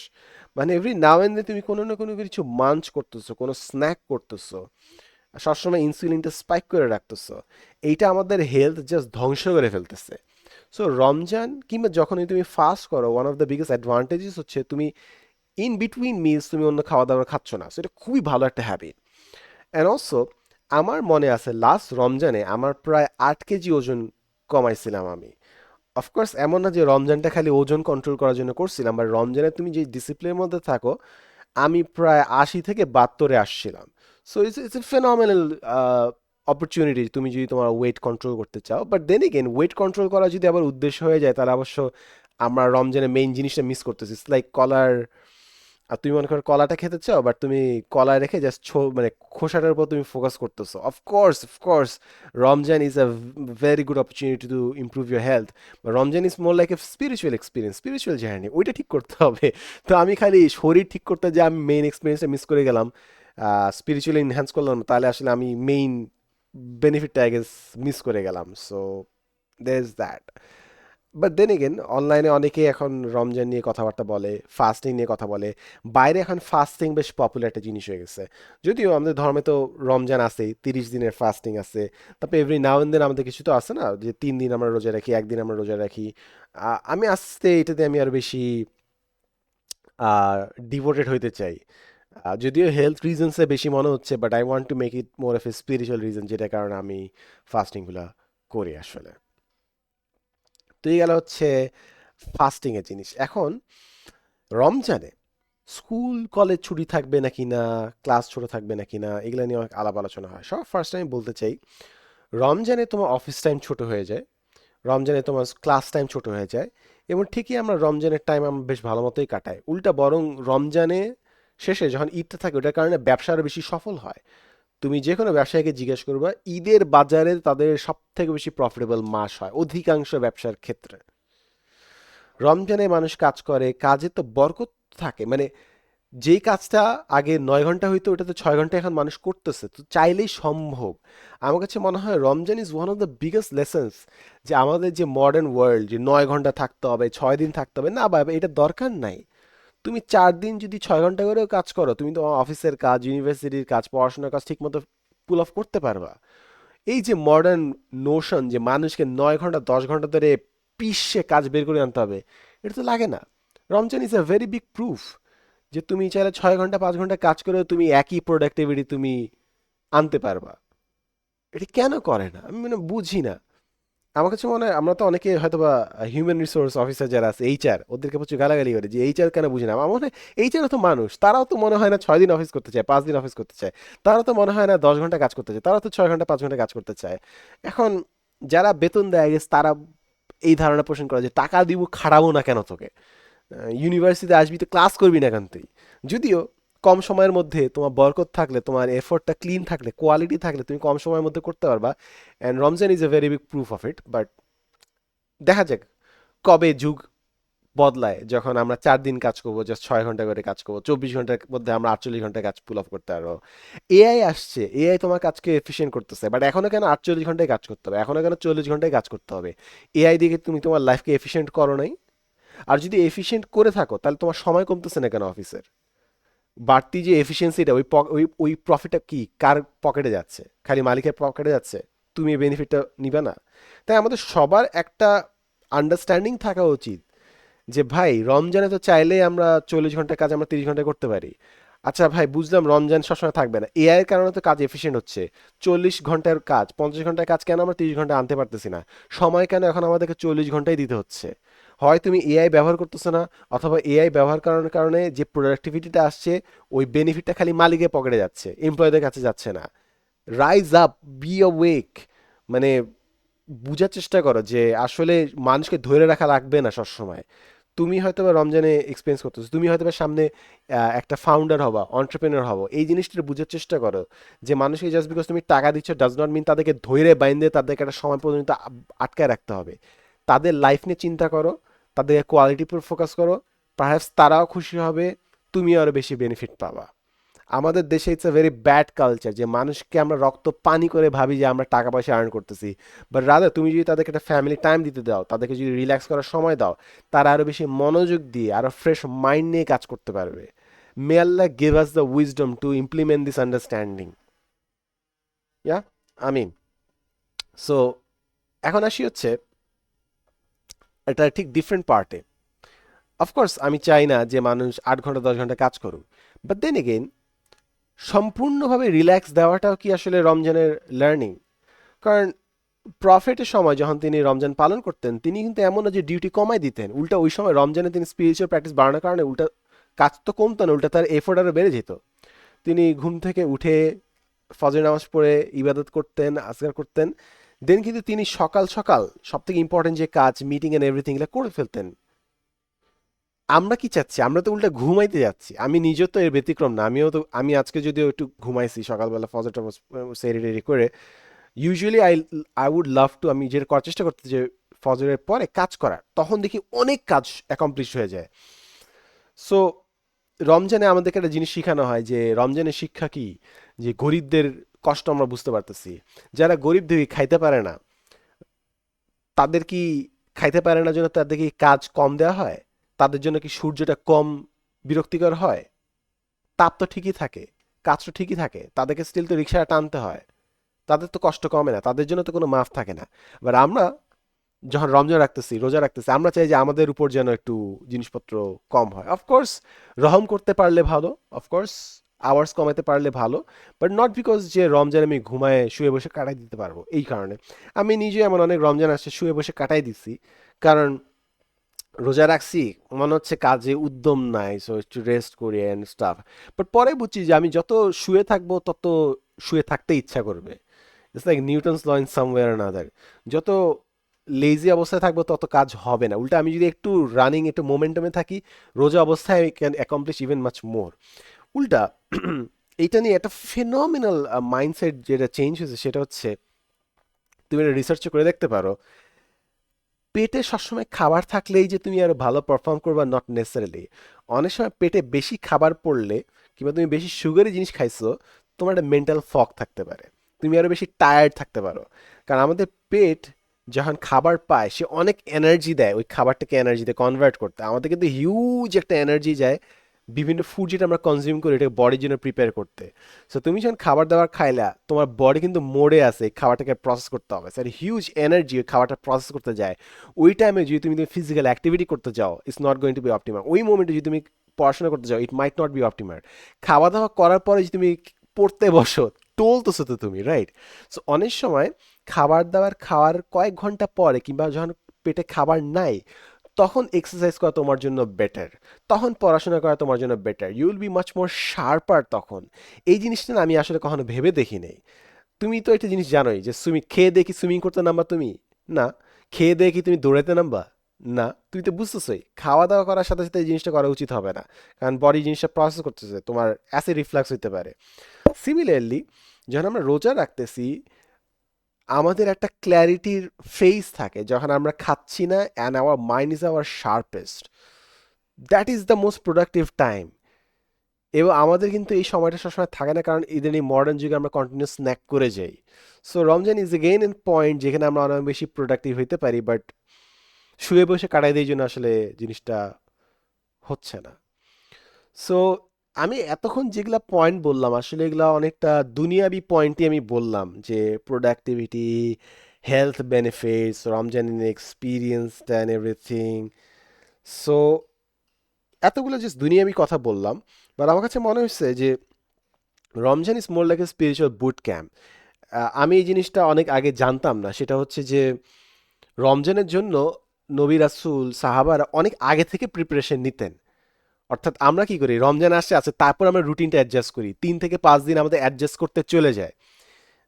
মানে এভরি নাও এন্ড দেন তুমি কোনো না কোনো কিছু মাঞ্চ করতেছো, কোনো স্ন্যাক করতেছো, সবসময় ইনসুলিনটা স্পাইক করে রাখতেছো। এইটা আমাদের হেলথ জাস্ট ধ্বংস করে ফেলতেছে। সো রমজান কিংবা যখনই তুমি ফাস্ট করো, one of the biggest advantages হচ্ছে তুমি ইন বিটুইন মিলস তুমি অন্য খাওয়া দাওয়া খাচ্ছ না। সো এটা খুবই ভালো একটা হ্যাবিট। অ্যান্ড অলসো আমার মনে আছে লাস্ট রমজানে আমার প্রায় 8 কেজি ওজন কমাইছিলাম আমি। অফকোর্স এমন না যে রমজানটা খালি ওজন কন্ট্রোল করার জন্য করছিলাম, বাট রমজানে তুমি যে ডিসিপ্লিনের মধ্যে থাকো, আমি প্রায় 80 থেকে 72-এ আসছিলাম। So it's a phenomenal opportunity তুমি যদি তোমার ওয়েট কন্ট্রোল করতে চাও। But then again weight control করা যদি আবার উদ্দেশ্য হয়ে যায়, তাহলে অবশ্য আমরা রমজানের মেইন জিনিসটা মিস করতেছি। ইটস লাইক কলার, আর তুমি মনে করো কলাটা খেতে চাও, বাট তুমি কলা রেখে জাস্ট মানে খোসাটার উপর তুমি ফোকাস করতেছো। Of course Ramzan is a very good opportunity to improve your health, Ramzan is more like a spiritual experience, spiritual journey, ওইটা ঠিক করতে হবে। তো আমি খালি শরীর ঠিক করতে যে আমি মেইন এক্সপিরিয়েন্সটা মিস করে গেলাম, স্পিরিচুয়ালি এনহ্যান্স করলাম না, তাহলে আসলে আমি মেইন বেনিফিটটা আই গেস মিস করে গেলাম। So there is that. But then again অনলাইনে অনেকেই এখন রমজান নিয়ে কথাবার্তা বলে, ফাস্টিং নিয়ে কথা বলে। বাইরে এখন ফাস্টিং বেশ পপুলার একটা জিনিস হয়ে গেছে। যদিও আমাদের ধর্মে তো রমজান আছেই, 30 দিনের ফাস্টিং আছে। তারপরে এভরি নাও এন্ড দেন আমাদের কিছু তো আছে না, যে 3 দিন আমরা রোজা রাখি, একদিন আমরা রোজা রাখি। আমি আস্তে এটাতে আমি আরো বেশি ডিভোটেড হইতে চাই। যদিও হেলথ রিজনসে বেশি মনে হচ্ছে, but I want to make it more of A spiritual reason, যেটার কারণে আমি ফাস্টিংগুলো করি আসলে। তো এই গেল হচ্ছে ফাস্টিং এর জিনিস। এখন রমজানে স্কুল কলেজ ছুটি থাকবে নাকি না, ক্লাস ছোট থাকবে নাকি না, এগুলো নিয়ে অনেক আলাপ আলোচনা হয়। সব ফার্স্ট টাইম বলতে চাই, রমজানে তোমার অফিস টাইম ছোট হয়ে যায়, রমজানে তোমার ক্লাস টাইম ছোট হয়ে যায়, এবং ঠিকই আমরা রমজানের টাইম আমরা বেশ ভালো মতোই কাটাই। উল্টা বরং রমজানে শেষে যখন ঈদটা থাকে ওটার কারণে ব্যবসা আরো বেশি সফল হয়। তুমি যে কোনো ব্যবসায়ীকে জিজ্ঞেস করবা, ঈদের বাজারে তাদের সব থেকে বেশি প্রফিটেবল মাস হয় অধিকাংশ ব্যবসার ক্ষেত্রে। রমজানে মানুষ কাজ করে, কাজে তো বরকত থাকে, মানে যেই কাজটা আগে 9 ঘন্টা হইতো ওটা তো 6 ঘন্টা এখন মানুষ করতেছে, তো চাইলেই সম্ভব। আমার কাছে মনে হয় Ramzan is one of the biggest lessons, যে আমাদের যে মডার্ন ওয়ার্ল্ড যে 9 ঘন্টা থাকতে হবে, 6 দিন থাকতে হবে, না বাবা এটা দরকার নাই। তুমি 4 দিন যদি 6 ঘন্টা করেও কাজ করো, তুমি তো অফিসের কাজ, ইউনিভার্সিটির কাজ, পড়াশোনার কাজ ঠিক মতো পুল অফ করতে পারবা। এই যে মডার্ন নোশন যে মানুষকে 9 ঘন্টা 10 ঘন্টা ধরে পিষে কাজ বের করে আনতে হবে, এটা তো লাগে না। Ramzan is a very big proof যে তুমি চাইলে 6 ঘন্টা 5 ঘন্টা কাজ করেও তুমি একই প্রোডাক্টিভিটি তুমি আনতে পারবা। এটা কেন করে না আমি মানে বুঝি না। আমার কাছে মনে হয় আমরা তো অনেকে হয়তো বা হিউম্যান রিসোর্স অফিসার যারা আছে এইচআর ওদেরকে প্রচুর গালাগালি করে যে এইচআর কেন বুঝি না। আমার মনে হয় এইচআর তো মানুষ, তারাও তো মনে হয় না 6 দিন অফিস করতে চায়, 5 দিন অফিস করতে চায়। তারা তো মনে হয় না 10 ঘন্টা কাজ করতে চায়, তারা তো 6 ঘন্টা 5 ঘন্টা কাজ করতে চায়। এখন যারা বেতন দেয় গেছে তারা এই ধারণা পোষণ করে যে টাকা দিব খাড়াবো না কেন তোকে, ইউনিভার্সিটিতে আসবি তো ক্লাস করবি না কেন তুই। যদিও কম সময়ের মধ্যে তোমার বরকত থাকলে, তোমার এফোর্টটা ক্লিন থাকলে, কোয়ালিটি থাকলে তুমি কম সময়ের মধ্যে করতে পারবা। And Ramzan is a very big proof of it. But দেখা যাক কবে যুগ বদলায়, যখন আমরা 4 দিন কাজ করবো, জাস্ট 6 ঘন্টা করে কাজ করবো, 24 ঘন্টার মধ্যে আমরা 48 ঘন্টা কাজ পুল অফ করতে পারবো। এআই আসছে, এআই তোমার কাজকে এফিসিয়েন্ট করতেছে, বাট এখনো কেন 48 ঘন্টায় কাজ করতে হবে, এখনো কেন 40 ঘন্টায় কাজ করতে হবে? এআই দিয়ে কি তুমি তোমার লাইফকে এফিসিয়েন্ট করো নাই? আর যদি এফিসিয়েন্ট করে থাকো তাহলে তোমার সময় কমতেছে না কেন অফিসের? বাড়তি যে এফিসিয়েন্সিটা, ওই প্রফিটটা কি কার পকেটে যাচ্ছে? খালি মালিকের পকেটে যাচ্ছে? তুমি এই বেনিফিটটা নিবে না? তাই আমাদের সবার একটা আন্ডারস্ট্যান্ডিং থাকা উচিত যে ভাই রমজানে তো চাইলেই আমরা 40 ঘন্টার কাজ আমরা 30 ঘন্টায় করতে পারি। আচ্ছা ভাই বুঝলাম রমজান সবসময় থাকবে না, এআই এর কারণে তো কাজ এফিসিয়েন্ট হচ্ছে। 40 ঘন্টার কাজ, 50 ঘন্টার কাজ কেন আমরা 30 ঘন্টায় আনতে পারতেছি না? সময় কেন এখন আমাদেরকে 40 ঘন্টাই দিতে হচ্ছে? হয় তুমি এআই ব্যবহার করতেছো না, অথবা এআই ব্যবহার করার কারণে যে প্রোডাক্টিভিটিটা আসছে ওই বেনিফিটটা খালি মালিকের পকেটে যাচ্ছে, এমপ্লয়ীদের কাছে যাচ্ছে না। রাইজ আপ, বি অ্যাওয়েক, মানে বুঝার চেষ্টা করো যে আসলে মানুষকে ধরে রাখা লাগবে না সবসময়। তুমি হয়তো বা রমজানে এক্সপিরিয়েন্স করতেছো, তুমি হয়তো বা সামনে একটা ফাউন্ডার হবা, অন্টারপ্রেনার হবো, এই জিনিসটা বুঝার চেষ্টা করো যে মানুষকে জাস্ট বিকজ তুমি টাকা দিচ্ছ ডাজ নট মিন তাদেরকে ধৈর্য বাইন্ধে তাদেরকে একটা সময় পর্যন্ত আটকায় রাখতে হবে। তাদের লাইফ নিয়ে চিন্তা করো, তাদের কোয়ালিটির উপর ফোকাস করো, পারহ্যাপস তারাও খুশি হবে, তুমি আরো বেশি বেনিফিট পাবা। আমাদের দেশে it's a very bad culture যে মানুষকে আমরা রক্ত পানি করে ভাবি যে আমরা টাকা পয়সা আর্ন করতেছি। বাট রাদার তুমি যদি তাদেরকে একটা ফ্যামিলি টাইম দিতে দাও, তাদেরকে যদি রিল্যাক্স করার সময় দাও, তারা আরো বেশি মনোযোগ দিয়ে আরো ফ্রেশ মাইন্ড নিয়ে কাজ করতে পারবে। May Allah give us the wisdom to implement this understanding. Yeah, আমিন। সো এখন আসি হচ্ছে এটা ঠিক ডিফারেন্ট পার্টে। অফকোর্স আমি চাই না যে মানুষ 8 ঘন্টা 10 ঘন্টা কাজ করুক, বাট দেন এগেইন সম্পূর্ণভাবে রিল্যাক্স দেওয়াটাও কি আসলে রমজানের লার্নিং? কারণ প্রফেটের সময় যখন তিনি রমজান পালন করতেন তিনি কিন্তু এমন না যে ডিউটি কমাই দিতেন, উল্টা ওই সময় রমজানে তিনি স্পিরিচুয়াল প্র্যাকটিস বাড়ানোর কারণে উল্টা কাজ তো কমতো না, উল্টা তার এফোর্ট আরও বেড়ে যেত। তিনি ঘুম থেকে উঠে ফজর নামাজ পড়ে ইবাদত করতেন, আজকার করতেন, দেন কিন্তু তিনি সকাল সকাল সব থেকে ইম্পর্টেন্ট যে কাজ, মিটিং এন্ড এভরিথিং এগুলো করে ফেলতেন। আমরা কি চাচ্ছি? আমরা তো উল্টা ঘুমাইতে যাচ্ছি। আমি নিজেও তো এর ব্যতিক্রম না, আমি আজকে যদিও একটু ঘুমাইছি সকালবেলা ফজর টমজ সেরে টেরি করে। Usually I would love to, আমি যেটা করার চেষ্টা করতে যে ফজরের পরে কাজ করার, তখন দেখি অনেক কাজ অ্যাকমপ্লিশ হয়ে যায়। সো রমজানে আমাদেরকে একটা জিনিস শেখানো হয় যে রমজানের শিক্ষা কি, যে গরিবদের কষ্ট আমরা বুঝতে পারতেছি। যারা গরিব দেখি খাইতে পারে না, তাদের কি খাইতে পারে না জন্য তাদের কি কাজ কম দেওয়া হয়? তাদের জন্য কি সূর্যটা কম বিরক্তিকর হয়? তাপ তো ঠিকই থাকে, কাজ তো ঠিকই থাকে, তাদেরকে স্টিল তো রিক্সা টানতে হয়, তাদের তো কষ্ট কমে না, তাদের জন্য তো কোনো মাফ থাকে না। এবার আমরা যখন রমজান রাখতেছি, রোজা রাখতেছি, আমরা চাই যে আমাদের উপর যেন একটু জিনিসপত্র কম হয়। অফকোর্স রহম করতে পারলে ভালো, অফকোর্স আওয়ার্স কমাতে পারলে ভালো, বাট নট বিকজ যে রমজান আমি ঘুমায় শুয়ে বসে কাটাই দিতে পারবো এই কারণে। আমি নিজে এমন অনেক রমজান আসছে শুয়ে বসে কাটাই দিছি, কারণ রোজা রাখছি, মনে হচ্ছে কাজে উদ্যম নাই, সো একটু রেস্ট করি অ্যান্ড স্টাফ। বাট পরে বুঝছি যে আমি যত শুয়ে থাকবো তত শুয়ে থাকতে ইচ্ছা করবে। It's like Newton's law in somewhere another. যত লেজি অবস্থায় থাকবো তত কাজ হবে না, উল্টা আমি যদি একটু রানিং একটু মোমেন্টামে থাকি, রোজা অবস্থায় I can accomplish even much more. উল্টা এইটা নিয়ে একটা ফেনোমিনাল মাইন্ডসেট যেটা চেঞ্জ হয়েছে সেটা হচ্ছে, তুমি এটা রিসার্চ করে দেখতে পারো, পেটে সবসময় খাবার থাকলেই যে তুমি আরো ভালো পারফর্ম করবা, নট নেসেসারিলি। অনেক সময় পেটে বেশি খাবার পড়লে, কিংবা তুমি বেশি সুগারি জিনিস খাইছো, তোমার একটা মেন্টাল ফগ থাকতে পারে, তুমি আরো বেশি টায়ার্ড থাকতে পারো। কারণ আমাদের পেট যখন খাবার পায় সে অনেক এনার্জি দেয় ওই খাবারটাকে এনার্জিতে কনভার্ট করতে, আমাদের কিন্তু হিউজ একটা এনার্জি যায় বিভিন্ন ফুড যেটা আমরা কনজিউম করি এটাকে বডির জন্য প্রিপেয়ার করতে। সো তুমি যখন খাবার দাবার খাইলা, তোমার বডি কিন্তু মোড়ে আছে এই খাবারটাকে প্রসেস করতে হবে, স্যার হিউজ এনার্জি ওই খাবারটা প্রসেস করতে যায়। ওই টাইমে যদি তুমি ফিজিক্যাল অ্যাক্টিভিটি করতে যাও, it's not going to be optimal. ওই মোমেন্টে যদি তুমি পড়াশোনা করতে যাও, it might not be optimal. খাওয়া দাওয়া করার পরে যদি তুমি পড়তে বসো, টলতেছো তো তুমি, রাইট? সো অনেক সময় খাবার দাবার খাওয়ার কয়েক ঘন্টা পরে কিংবা যখন পেটে খাবার নাই, তখন এক্সারসাইজ করা তোমার জন্য বেটার, তখন পড়াশোনা করা তোমার জন্য better, you will be much more sharper তখন। এই জিনিসটা না আমি আসলে কখনো ভেবে দেখি নাই। তুমি তো একটা জিনিস জানোই যে সুইমিং খেয়ে দিয়ে কি সুইমিং করতে নামবা তুমি? না। খেয়ে দিয়ে কি তুমি দৌড়াতে নামবা? না। তুমি তো বুঝতেছোই খাওয়া দাওয়া করার সাথে সাথে এই জিনিসটা করা উচিত হবে না, কারণ বডি জিনিসটা প্রসেস করতেছে, তোমার অ্যাসিড রিফ্লাক্স হইতে পারে। সিমিলারলি যখন আমরা রোজা রাখতেছি, আমাদের একটা ক্ল্যারিটির ফেজ থাকে যখন আমরা খাচ্ছি না, and our mind is our শার্পেস্ট, that is the most productive time. এবং আমাদের কিন্তু এই সময়টা সবসময় থাকে না, কারণ ইদানিং মডার্ন যুগে আমরা কন্টিনিউস স্ন্যাক করে যাই। So Ramzan is again N point যেখানে আমরা অনেক বেশি প্রোডাক্টিভ হইতে পারি, বাট শুয়ে বসে কাটাই দেওয়ার জন্য আসলে জিনিসটা হচ্ছে না। সো আমি এতক্ষণ যেগুলা পয়েন্ট বললাম আসলে এগুলা অনেকটা দুনিয়াবি পয়েন্টই আমি বললাম, যে productivity, health benefits, Ramzan in experience and everything. So এতগুলো জাস্ট দুনিয়াবি কথা বললাম, বাট আমার কাছে মনে হচ্ছে যে Ramzan is more like a spiritual boot camp. আমি এই জিনিসটা অনেক আগে জানতাম না, সেটা হচ্ছে যে রমজানের জন্য নবী রাসূল সাহাবারা অনেক আগে থেকে প্রিপারেশন নিতেন। অর্থাৎ আমরা কি করি, রমজান আসছে আছে তারপর আমরা রুটিনটা অ্যাডজাস্ট করি, 3 থেকে 5 দিন আমাদের অ্যাডজাস্ট করতে চলে যায়,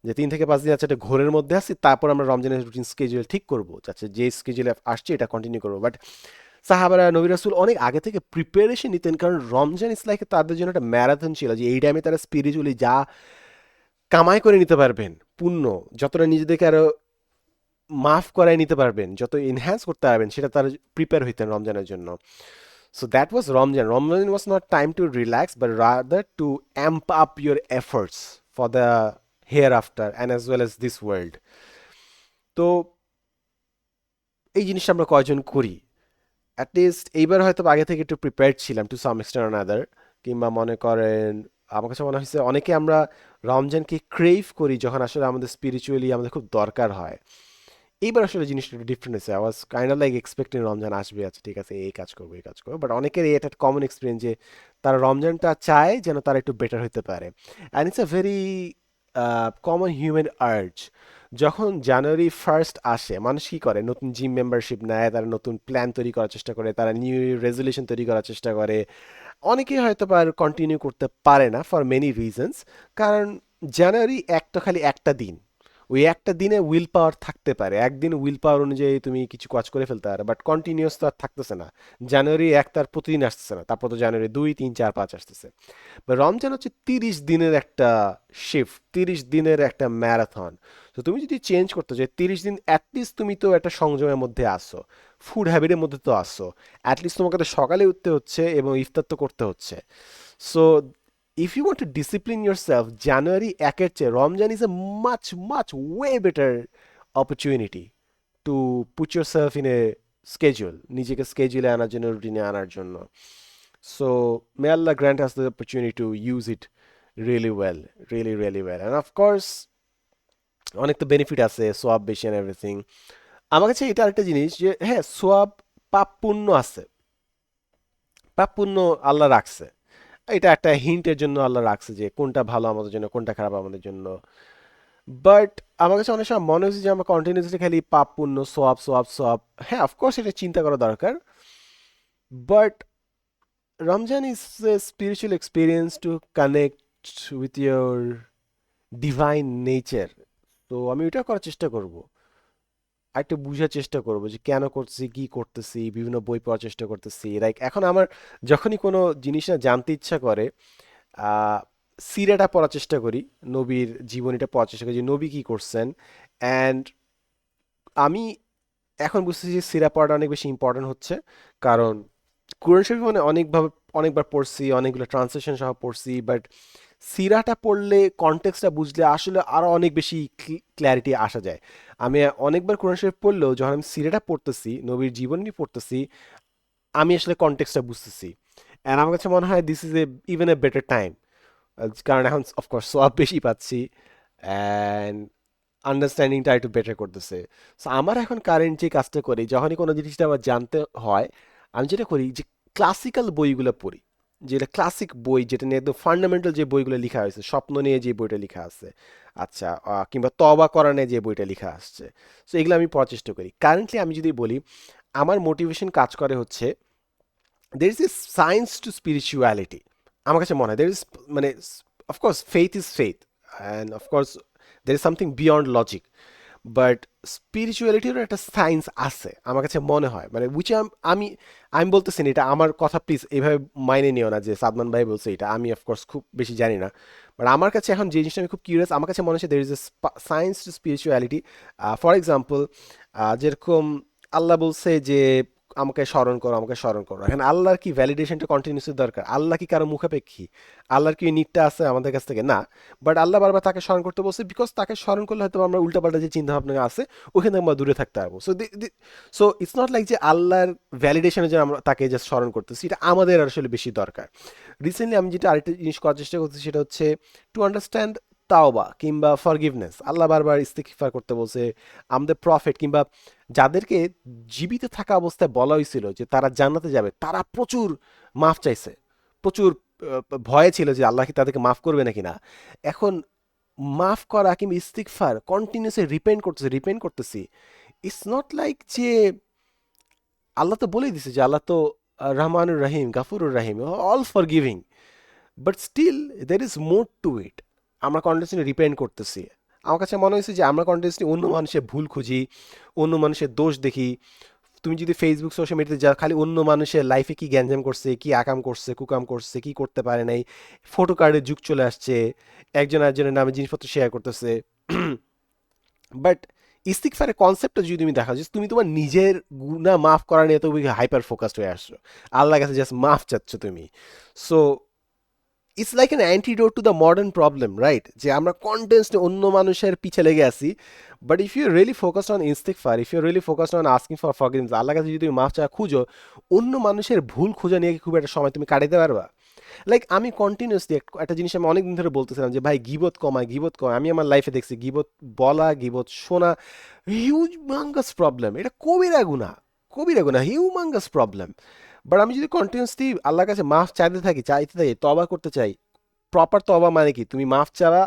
যে 3 থেকে 5 দিন আছে একটা ঘোরের মধ্যে আছি, তারপর আমরা রমজানের রুটিন স্কেজুয়াল ঠিক করবো, যাচ্ছে যে স্কেজুয়ালে আসছে এটা কন্টিনিউ করবো। বাট সাহাবারা নবী রাসূল অনেক আগে থেকে প্রিপারেশন নিতেন, কারণ রমজান ইস লাইক তাদের জন্য একটা ম্যারাথন ছিল, যে এই টাইমে তারা স্পিরিচুয়ালি যা কামাই করে নিতে পারবেন, পুণ্য যতটা নিজেদেরকে আরো মাফ করায় নিতে পারবেন, যত এনহ্যান্স করতে পারবেন, সেটা তারা প্রিপেয়ার হইতেন রমজানের জন্য। So that was Ramjan. Ramjan was not time to relax, but rather to amp up your efforts for the hereafter and as well as this world. তো এই জিনিসটা আমরা কয়জন করি? অ্যাটলিস্ট এইবার হয়তো আগে থেকে একটু প্রিপেয়ার্ড ছিলাম to some extent or other. কিংবা মনে করেন আমার কাছে মনে হয়েছে অনেকে আমরা রমজানকে ক্রেভ করি যখন আসলে আমাদের স্পিরিচুয়ালি আমাদের খুব দরকার হয়। এইবার আসলে জিনিসটা একটু ডিফারেন্ট হয়েছে। I was kind of like expecting Ramzan আসবে, আচ্ছা ঠিক আছে এই কাজ করবো এই কাজ করবো, বাট অনেকের এটা একটা কমন এক্সপিরিয়েন্স যে তারা রমজানটা চায় যেন তারা একটু বেটার হতে পারে। And it's a very common human urge. যখন জানুয়ারি 1 আসে মানুষ কী করে, নতুন জিম মেম্বারশিপ নেয়, তারা নতুন প্ল্যান তৈরি করার চেষ্টা করে, তারা নিউ ইয়ার রেজলিউশন তৈরি করার চেষ্টা করে। অনেকেই হয়তো বা কন্টিনিউ করতে পারে না ফর মেনি রিজনস, কারণ জানুয়ারি একটা খালি একটা দিন, ওই একটা দিনে উইল পাওয়ার থাকতে পারে, একদিন উইল পাওয়ার অনুযায়ী তুমি কিছু কাজ করে ফেলতে পারো, বাট কন্টিনিউয়াস তো আর থাকতেছে না। জানুয়ারি 1 তার প্রতিদিন আসতেছে না, তারপর তো জানুয়ারি 2, 3, 4, 5 আসতেছে। বা রমজান হচ্ছে 30 দিনের একটা শিফট, 30 দিনের একটা ম্যারাথন। তো তুমি যদি চেঞ্জ করতে চাই 30 দিন, অ্যাটলিস্ট তুমি তো একটা সংযমের মধ্যে আসো, ফুড হ্যাবিটের মধ্যে তো আসো, অ্যাটলিস্ট তোমাকে তো সকালে উঠতে হচ্ছে এবং ইফতার তো করতে হচ্ছে। So if you want to discipline yourself, January 1 চেয়ে Ramjan is a much way better opportunity to put yourself in a schedule, নিজেকে স্কেজুলে আনার জন্য, রুটিনে আনার জন্য। So may Allah grant us the opportunity to use it really well, really well. And of course অনেক তো benefit আছে, সোয়াব বেশি and everything. আমার কাছে এটা আরেকটা জিনিস যে হ্যাঁ সোয়াব, পাপ পুণ্য আছে, পাপ পুণ্য আল্লাহ রাখছে, এটা একটা হিন্টের জন্য আল্লাহ রাখছে যে কোনটা ভালো আমাদের জন্য কোনটা খারাপ আমাদের জন্য। বাট আমার কাছে অনেক সময় মনে হচ্ছে যে আমরা কন্টিনিউসলি খালি পাপ পুণ্য সোয়াব সোয়াব সোয়াব, হ্যাঁ অফকোর্স এটা চিন্তা করা দরকার, but Ramzan is a spiritual experience to connect with your divine nature. তো আমি ওইটা করার চেষ্টা করব, আর একটু বুঝার চেষ্টা করব যে কেন করতেছি, কি করতেছি, বিভিন্ন বই পড়ার চেষ্টা করতেছি। লাইক এখন আমার যখনই কোনো জিনিস না জানতে ইচ্ছা করে, আহ, সিরাটা পড়ার চেষ্টা করি, নবীর জীবনীটা পড়ার চেষ্টা করি যে নবী কি করছেন। অ্যান্ড আমি এখন বুঝতেছি যে সিরা পড়াটা অনেক বেশি ইম্পর্ট্যান্ট হচ্ছে, কারণ কোরআন শরীফ মানে অনেকবার পড়ছি, অনেকগুলো ট্রান্সলেশন সহ পড়ছি, বাট সিরাটা পড়লে, কনটেক্সটটা বুঝলে আসলে আরো অনেক বেশি ক্ল্যারিটি আসা যায়। আমি অনেকবার কোরআন শরীফ পড়লেও যখন আমি সিরাটা পড়তেছি, নবীর জীবনী পড়তেছি, আমি আসলে কনটেক্সটটা বুঝতেছি। অ্যান্ড আমার কাছে মনে হয় this is a even a better time, কারণ এখন অফকোর্স সোয়াব বেশি পাচ্ছি অ্যান্ড আন্ডারস্ট্যান্ডিংটা একটু বেটার করতেছে। সো আমার এখন কারেন্ট যে কাজটা করি, যখনই কোনো জিনিসটা আমার জানতে হয়, আমি যেটা করি যে ক্লাসিক্যাল বইগুলো পড়ি। যেটা ক্লাসিক বই, যেটা নিয়ে একদম ফান্ডামেন্টাল যে বইগুলো লেখা হয়েছে, স্বপ্ন নিয়ে যে বইটা লেখা আছে, আচ্ছা, কিংবা তওবা করা নিয়ে যে বইটা লেখা আসছে, সো এগুলো আমি পড়ার চেষ্টা করি। কারেন্টলি আমি যদি বলি, আমার মোটিভেশন কাজ করে হচ্ছে there is a science to spirituality. আমার কাছে মনে হয় দের ইজ, মানে, of course faith is faith, and of course there is something beyond logic, but স্পিরিচুয়ালিটিরও একটা সায়েন্স আছে আমার কাছে মনে হয়, মানে উইচ আমি আমি বলতেছি না, এটা আমার কথা, প্লিজ এভাবে মাইনে নিও না যে সাদমান ভাই বলছে এটা, আমি অফকোর্স খুব বেশি জানি না, বাট আমার কাছে এখন যে জিনিসটা আমি খুব কিউরিয়াস, আমার কাছে মনে হচ্ছে there is a science to spirituality. For example, যেরকম আল্লাহ বলছে যে আমাকে স্মরণ করো, আমাকে স্মরণ করো, এখন আল্লাহর কি ভ্যালিডেশনটা কন্টিনিউসলি দরকার? আল্লাহ কি কারো মুখাপেক্ষী? আল্লাহর কি নিডটা আছে আমাদের কাছ থেকে? না। বাট আল্লাহ বারবার তাকে স্মরণ করতে বলছে, বিকজ তাকে স্মরণ করলে হয়তো আমরা উল্টাপাল্টা যে চিন্তা ভাবনা আছে ওখান থেকে আমরা দূরে থাকতে পারবো। সো ইটস নট লাইক যে আল্লাহর ভ্যালিডেশনের জন্য আমরা তাকে জাস্ট স্মরণ করতেছি, এটা আমাদের আসলে বেশি দরকার। রিসেন্টলি আমি যেটা আরেকটা জিনিস করার চেষ্টা করতেছি, সেটা হচ্ছে টু আন্ডারস্ট্যান্ড তাওবা কিংবা ফরগিভনেস। আল্লাহ বারবার ইস্তিগফার করতে বলছে, আমাদের প্রফেট কিংবা যাদেরকে জীবিত থাকা অবস্থায় বলা হয়েছিল যে তারা জান্নাতে যাবে, তারা প্রচুর মাফ চাইছে, প্রচুর ভয়ে ছিল যে আল্লাহ কি তাদেরকে মাফ করবে নাকি না। এখন মাফ করা কিংবা ইস্তিগফার কন্টিনিউসলি রিপেন্ট করতেছি, ইটস নট লাইক যে আল্লাহ তো বলেই দিছে যে আল্লাহ তো রহমানুর রহিম, গাফুরুর রাহিম, all forgiving, but still there is more to it. আমরা কন্টিনিউসলি রিপেন্ট করতেছি। আমার কাছে মনে হয়েছে যে আমরা কন্টিনিউসলি অন্য মানুষের ভুল খুঁজি, অন্য মানুষের দোষ দেখি। তুমি যদি ফেসবুক সোশ্যাল মিডিয়াতে যাও, খালি অন্য মানুষের লাইফে কি গ্যাঞ্জাম করছে, কি আকাম করছে, কুকাম করছে, কি করতে পারে নাই, ফটো কার্ডের যুগ চলে আসছে, একজন একজনের নামে জিনিসপত্র শেয়ার করতেছে। বাট ইস্তিগফারের কনসেপ্টটা যদি তুমি দেখা, যে তুমি তোমার নিজের গুনাহ মাফ করা নিয়ে তুমি হাইপার ফোকাসড হয়ে আসছো, আল্লাহর কাছে জাস্ট মাফ চাচ্ছ তুমি। So it's like an antidote to the modern problem, right? যে আমরা কন্টেন্টলি অন্য মানুষের পিছে লেগে আছি। But if you really focused on ইস্তিগফার, if you really focused on asking for forgiveness, আল্লাহর কাছে যদি তুমি মাফ চাওয়া খুঁজো, অন্য মানুষের ভুল খোঁজা নিয়ে কি খুব একটা সময় তুমি কাটাতে পারবা? লাইক আমি কন্টিনিউসলি একটা জিনিস আমি অনেকদিন ধরে বলতেছিলাম যে ভাই গিবত কমায়, গিবত কমায়। আমি আমার লাইফে দেখছি গিবত বলা, গিবত শোনা হিউজ মাঙ্গাস প্রবলেম, এটা কবিরা গুনাহ, কবিরা গুনাহ, হিউমাঙ্গাস প্রবলেম। বাট আমি যদি কন্টিনিউসলি আল্লাহর কাছে মাফ চাইতে থাকি, তবা করতে চাই, প্রপার তবা মানে কি? তুমি মাফ চাওয়া,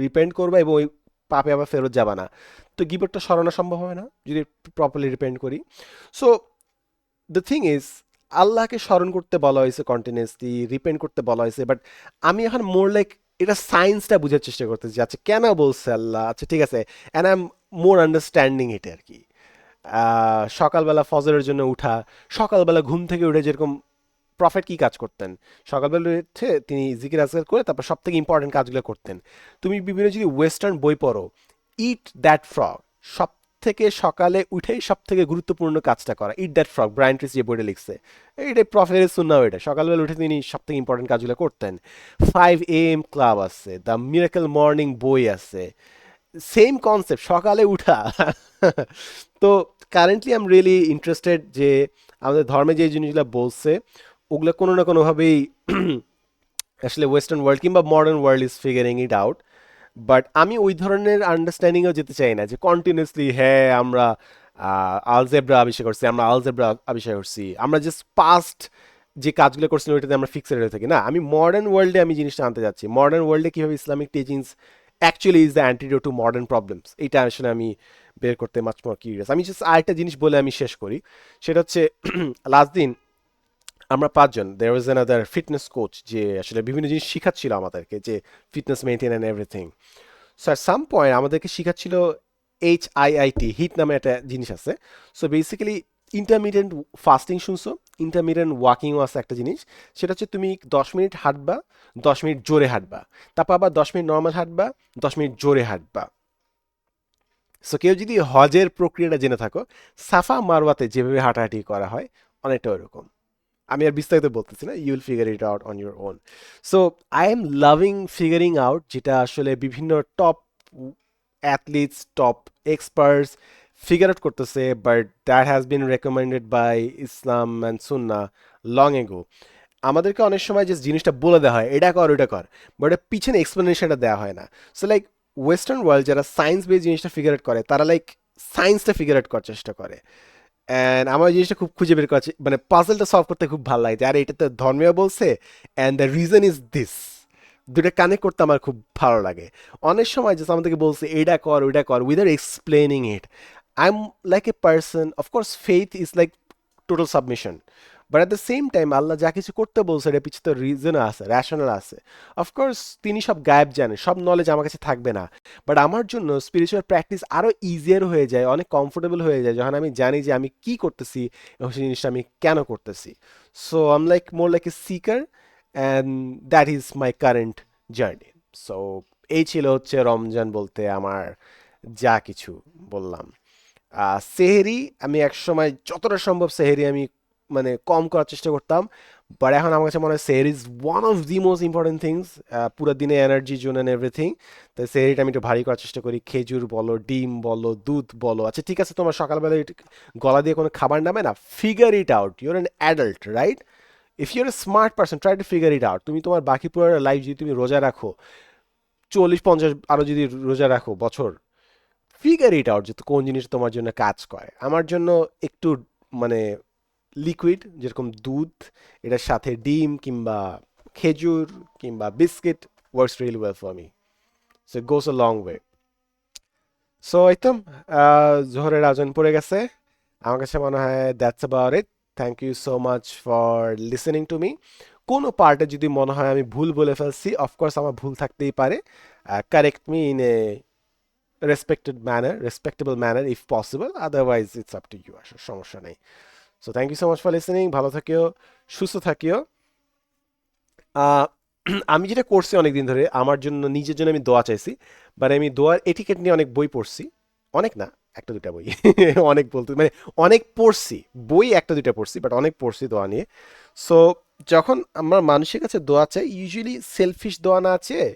রিপেন্ট করবা এবং ওই পাপে আবার ফেরত যাবা না। তো গিবটটা সরানো সম্ভব হয় না যদি প্রপারলি রিপেন্ট করি। সো দ্য থিং ইজ, আল্লাহকে স্মরণ করতে বলা হয়েছে, কন্টিনিউসলি রিপেন্ট করতে বলা হয়েছে, বাট আমি এখন মোর লাইক এটা সায়েন্সটা বোঝার চেষ্টা করতেছি। আচ্ছা কেন বলছে আল্লাহ, আচ্ছা ঠিক আছে, and I am more understanding এটা আর কি। সকালবেলা ফজরের জন্য উঠা, সকালবেলা ঘুম থেকে উঠে যেরকম প্রফেট কি কাজ করতেন, সকালবেলা উঠে তিনি জিকির আজকার করে তারপর সব থেকে ইম্পর্টেন্ট কাজগুলো করতেন। তুমি বিভিন্ন যদি ওয়েস্টার্ন বই পড়ো, ইট দ্যাট ফ্রগ, সব থেকে সকালে উঠেই সব থেকে গুরুত্বপূর্ণ কাজটা করা, ইট দ্যাট ফ্রগ, ব্রায়ান ট্রিস যে বইটা লিখছে, এইটাই প্রফেটের সুন্নাহ। এটা সকালবেলা উঠে তিনি সব থেকে ইম্পর্টেন্ট কাজগুলো করতেন। 5 AM ক্লাব আছে, দ্য মিরাকল মর্নিং বই আছে, সেম কনসেপ্ট, সকালে উঠা। তো currently I am really interested যে আমাদের ধর্মে যে জিনিসগুলো বলছে ওগুলো কোনো না কোনোভাবেই আসলে ওয়েস্টার্ন ওয়ার্ল্ড কিংবা modern world is figuring it out. But আমি ওই ধরনের আন্ডারস্ট্যান্ডিংও যেতে চাই না যে কন্টিনিউসলি হ্যাঁ আমরা আলজেব্রা আবিষ্কার করছি, আমরা আলজেব্রা আবিষ্কার করছি, আমরা জাস্ট পাস্ট যে কাজগুলো করছিলাম ওইটাতে আমরা ফিক্সড হয়ে থাকি। না, আমি মডার্ন ওয়ার্ল্ডে আমি জিনিসটা আনতে যাচ্ছি, মডার্ন ওয়ার্ল্ডে কীভাবে Islamic teachings actually is the antidote two modern problems, এইটা আসলে আমি বের করতে মাচ মোর কিউরিয়াস। আমি জাস্ট আরেকটা জিনিস বলে আমি শেষ করি, সেটা হচ্ছে লাস্ট দিন আমরা পাঁচজন, দেয়ার ওয়াজ অ্যানাদার ফিটনেস কোচ যে আসলে বিভিন্ন জিনিস শিখাচ্ছিল আমাদেরকে, যে fitness maintain and everything. So at some point আমাদেরকে শিখাচ্ছিল HIIT, হিট নামে একটা জিনিস আছে। সো বেসিক্যালি ইন্টারমিডিয়েন্ট ফাস্টিং শুনছো, ইন্টারমিডিয়েন্ট ওয়াকিংও আছে একটা জিনিস। সেটা হচ্ছে তুমি 10 মিনিট হাঁটবা, 10 মিনিট জোরে হাঁটবা, তারপর আবার 10 মিনিট নর্মাল হাঁটবা, 10 মিনিট জোরে হাঁটবা। সো কেউ যদি হজের প্রক্রিয়াটা জেনে থাকো, সাফা মারওয়াতে যেভাবে হাঁটাহাঁটি করা হয় অনেকটা ওইরকম। আমি আর বিস্তারিত বলতেছি না, you will figure it out on your own. So I am loving figuring out, যেটা আসলে বিভিন্ন top athletes, top experts figure out করতেছে, but that has been recommended by Islam and সুন্না লং এগো। আমাদেরকে অনেক সময় যে জিনিসটা বলে দেওয়া হয় এটা কর ওটা কর, বাট এর পিছনে এক্সপ্লেনেশনটা দেওয়া হয় না। সো লাইক ওয়েস্টার্ন ওয়ার্ল্ড যারা সায়েন্স বেস জিনিসটা ফিগার আউট করে, তারা লাইক সায়েন্সটা ফিগার আউট করার চেষ্টা করে, অ্যান্ড আমার এই জিনিসটা খুব খুঁজে বের করা মানে পাজলটা সলভ করতে খুব ভালো লাগে আর এটা তো ধর্মীয় বলছে and the reason is this, দুটা কানেক্ট করতে আমার খুব ভালো লাগে। অনেক সময় যে আমাদেরকে বলছে এটা কর ওইটা কর without explaining it, I am like a person, of course faith is like total submission, but at the same time Allah যা কিছু করতে বলছে এর পিছনে তো রিজন আছে, র্যাশনাল আছে। অফকোর্স তিনি সব গায়েব জানেন, সব নলেজ আমার কাছে থাকবে না, বাট আমার জন্য স্পিরিচুয়াল প্র্যাকটিস আরও ইজিয়ার হয়ে যায়, অনেক কমফোর্টেবল হয়ে যায় যখন আমি জানি যে আমি কি করতেছি এবং সেই জিনিসটা আমি কেন করতেছি। So I am like more like a seeker and that is my current journey. So এই ছিল হচ্ছে রমজান বলতে আমার যা কিছু বললাম। সেহেরি আমি একসময় যতটা সম্ভব সেহেরি আমি মানে কম করার চেষ্টা করতাম, বাট এখন আমার কাছে মনে হয় সেহেরি is one of the most important things পুরো দিনে এনার্জির জন্য অ্যান্ড এভরিথিং। তাই সেহেরিটা আমি একটু ভারী করার চেষ্টা করি, খেজুর বলো, ডিম বলো, দুধ বলো। আচ্ছা ঠিক আছে, তোমার সকালবেলা গলা দিয়ে কোনো খাবার নামে না, figure it out, your an adult right? If your a smart person try to figure it out. তুমি তোমার বাকি পুরো লাইফ যদি তুমি রোজা রাখো 40-50 আরো যদি রোজা রাখো বছর, ফিগার ইট আউট যে কোন জিনিস তোমার জন্য কাজ করে। আমার জন্য একটু মানে লিকুইড যেরকম দুধ, এটার সাথে ডিম কিংবা খেজুর কিংবা biscuit works really well for me. So it goes a long way. So এই তো জোহরের আজান পড়ে গেছে, আমার কাছে মনে হয় that's about it. Thank you so much for listening to me. কোনো পার্টে যদি মনে হয় আমি ভুল বলে ফেলছি, অফকোর্স আমার ভুল থাকতেই পারে, correct me in a respectable manner if possible. Otherwise, it's up to you. আসলে সমস্যা নেই। So thank you so much for listening. ভালো থাকিও, সুস্থ থাকিও। আহ, আমি যেটা করছি অনেকদিন ধরে আমার জন্য, নিজের জন্য আমি দোয়া চাইছি, বাট আমি দোয়ার এটিকেট নিয়ে অনেক বই পড়ছি। অনেক না, একটা দুটা বই অনেক বলতে মানে অনেক পড়ছি, বই একটা দুটা পড়ছি, বাট অনেক পড়ছি দোয়া নিয়ে। সো যখন আমরা মানুষের কাছে দোয়া চাই, ইউজুয়ালি সেলফিশ দোয়া না চেয়ে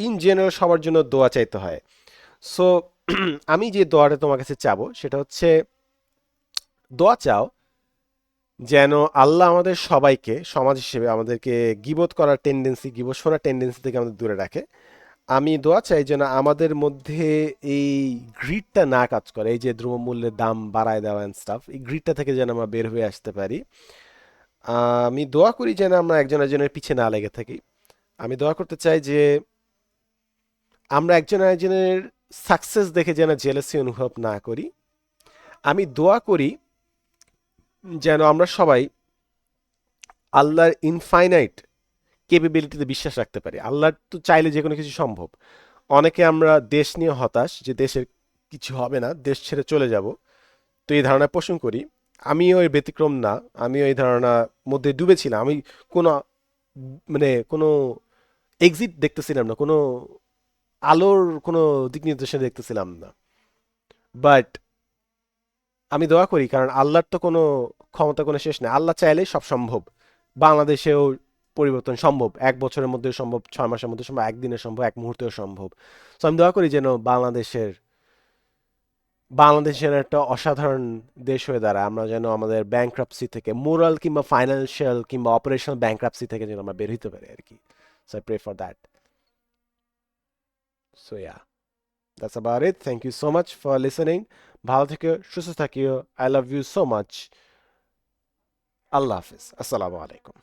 ইন জেনারেল সবার জন্য দোয়া চাইতে হয়। সো আমি যে দোয়াটা তোমার কাছে চাবো সেটা হচ্ছে, দোয়া চাও যেন আল্লাহ আমাদের সবাইকে সমাজ হিসেবে আমাদেরকে গীবত করার টেন্ডেন্সি, গীবত শোনার টেন্ডেন্সি থেকে আমাদের দূরে রাখে। আমি দোয়া চাই যেন আমাদের মধ্যে এই গ্রিডটা না কাজ করে, এই যে দ্রব্যমূল্যের দাম বাড়ায় দেওয়া অ্যান্ড স্টাফ, এই গ্রিডটা থেকে যেন আমরা বের হয়ে আসতে পারি। আমি দোয়া করি যেন আমরা একজন একজনের পিছে না লেগে থাকি। আমি দোয়া করতে চাই যে আমরা একজন একজনের সাকসেস দেখে যেন জেলাসি অনুভব না করি। আমি দোয়া করি যেন আমরা সবাই আল্লাহর ইনফাইনাইট কেপেবিলিটিতে বিশ্বাস রাখতে পারি। আল্লাহর তো চাইলে যে কোনো কিছু সম্ভব। অনেকে আমরা দেশ নিয়ে হতাশ যে দেশের কিছু হবে না, দেশ ছেড়ে চলে যাব, তো এই ধারণা পোষণ করি। আমিও এর ব্যতিক্রম না, আমিও এই ধারণার মধ্যে ডুবেছিলাম। আমি কোনো মানে কোনো এক্সিট দেখতেছিলাম না, কোনো আলোর কোনো দিক নির্দেশনা দেখতেছিলাম না। বাট আমি দোয়া করি, কারণ আল্লাহর তো কোনো ক্ষমতা কোনো শেষ নেই, আল্লাহ চাইলে সব সম্ভব। বাংলাদেশেও পরিবর্তন সম্ভব, 1 বছরের মধ্যে সম্ভব, 6 মাসের মধ্যে সম্ভব, একদিনের সম্ভব, এক মুহূর্তেও সম্ভব। তো আমি দোয়া করি যেন বাংলাদেশের একটা অসাধারণ দেশ হয়ে দাঁড়ায়। আমরা যেন আমাদের ব্যাংক্রাপসি থেকে, মোরাল কিংবা ফাইন্যান্সিয়াল কিংবা অপারেশনাল ব্যাংক্রাপসি থেকে যেন আমরা বের হইতে পারি আর কি। So I pray for that. So yeah, that's about it. Thank you so much for listening. ভালো থেকো, সুস্থ থাকিও। I love you so much. Allah হাফিজ, আসসালামু আলাইকুম।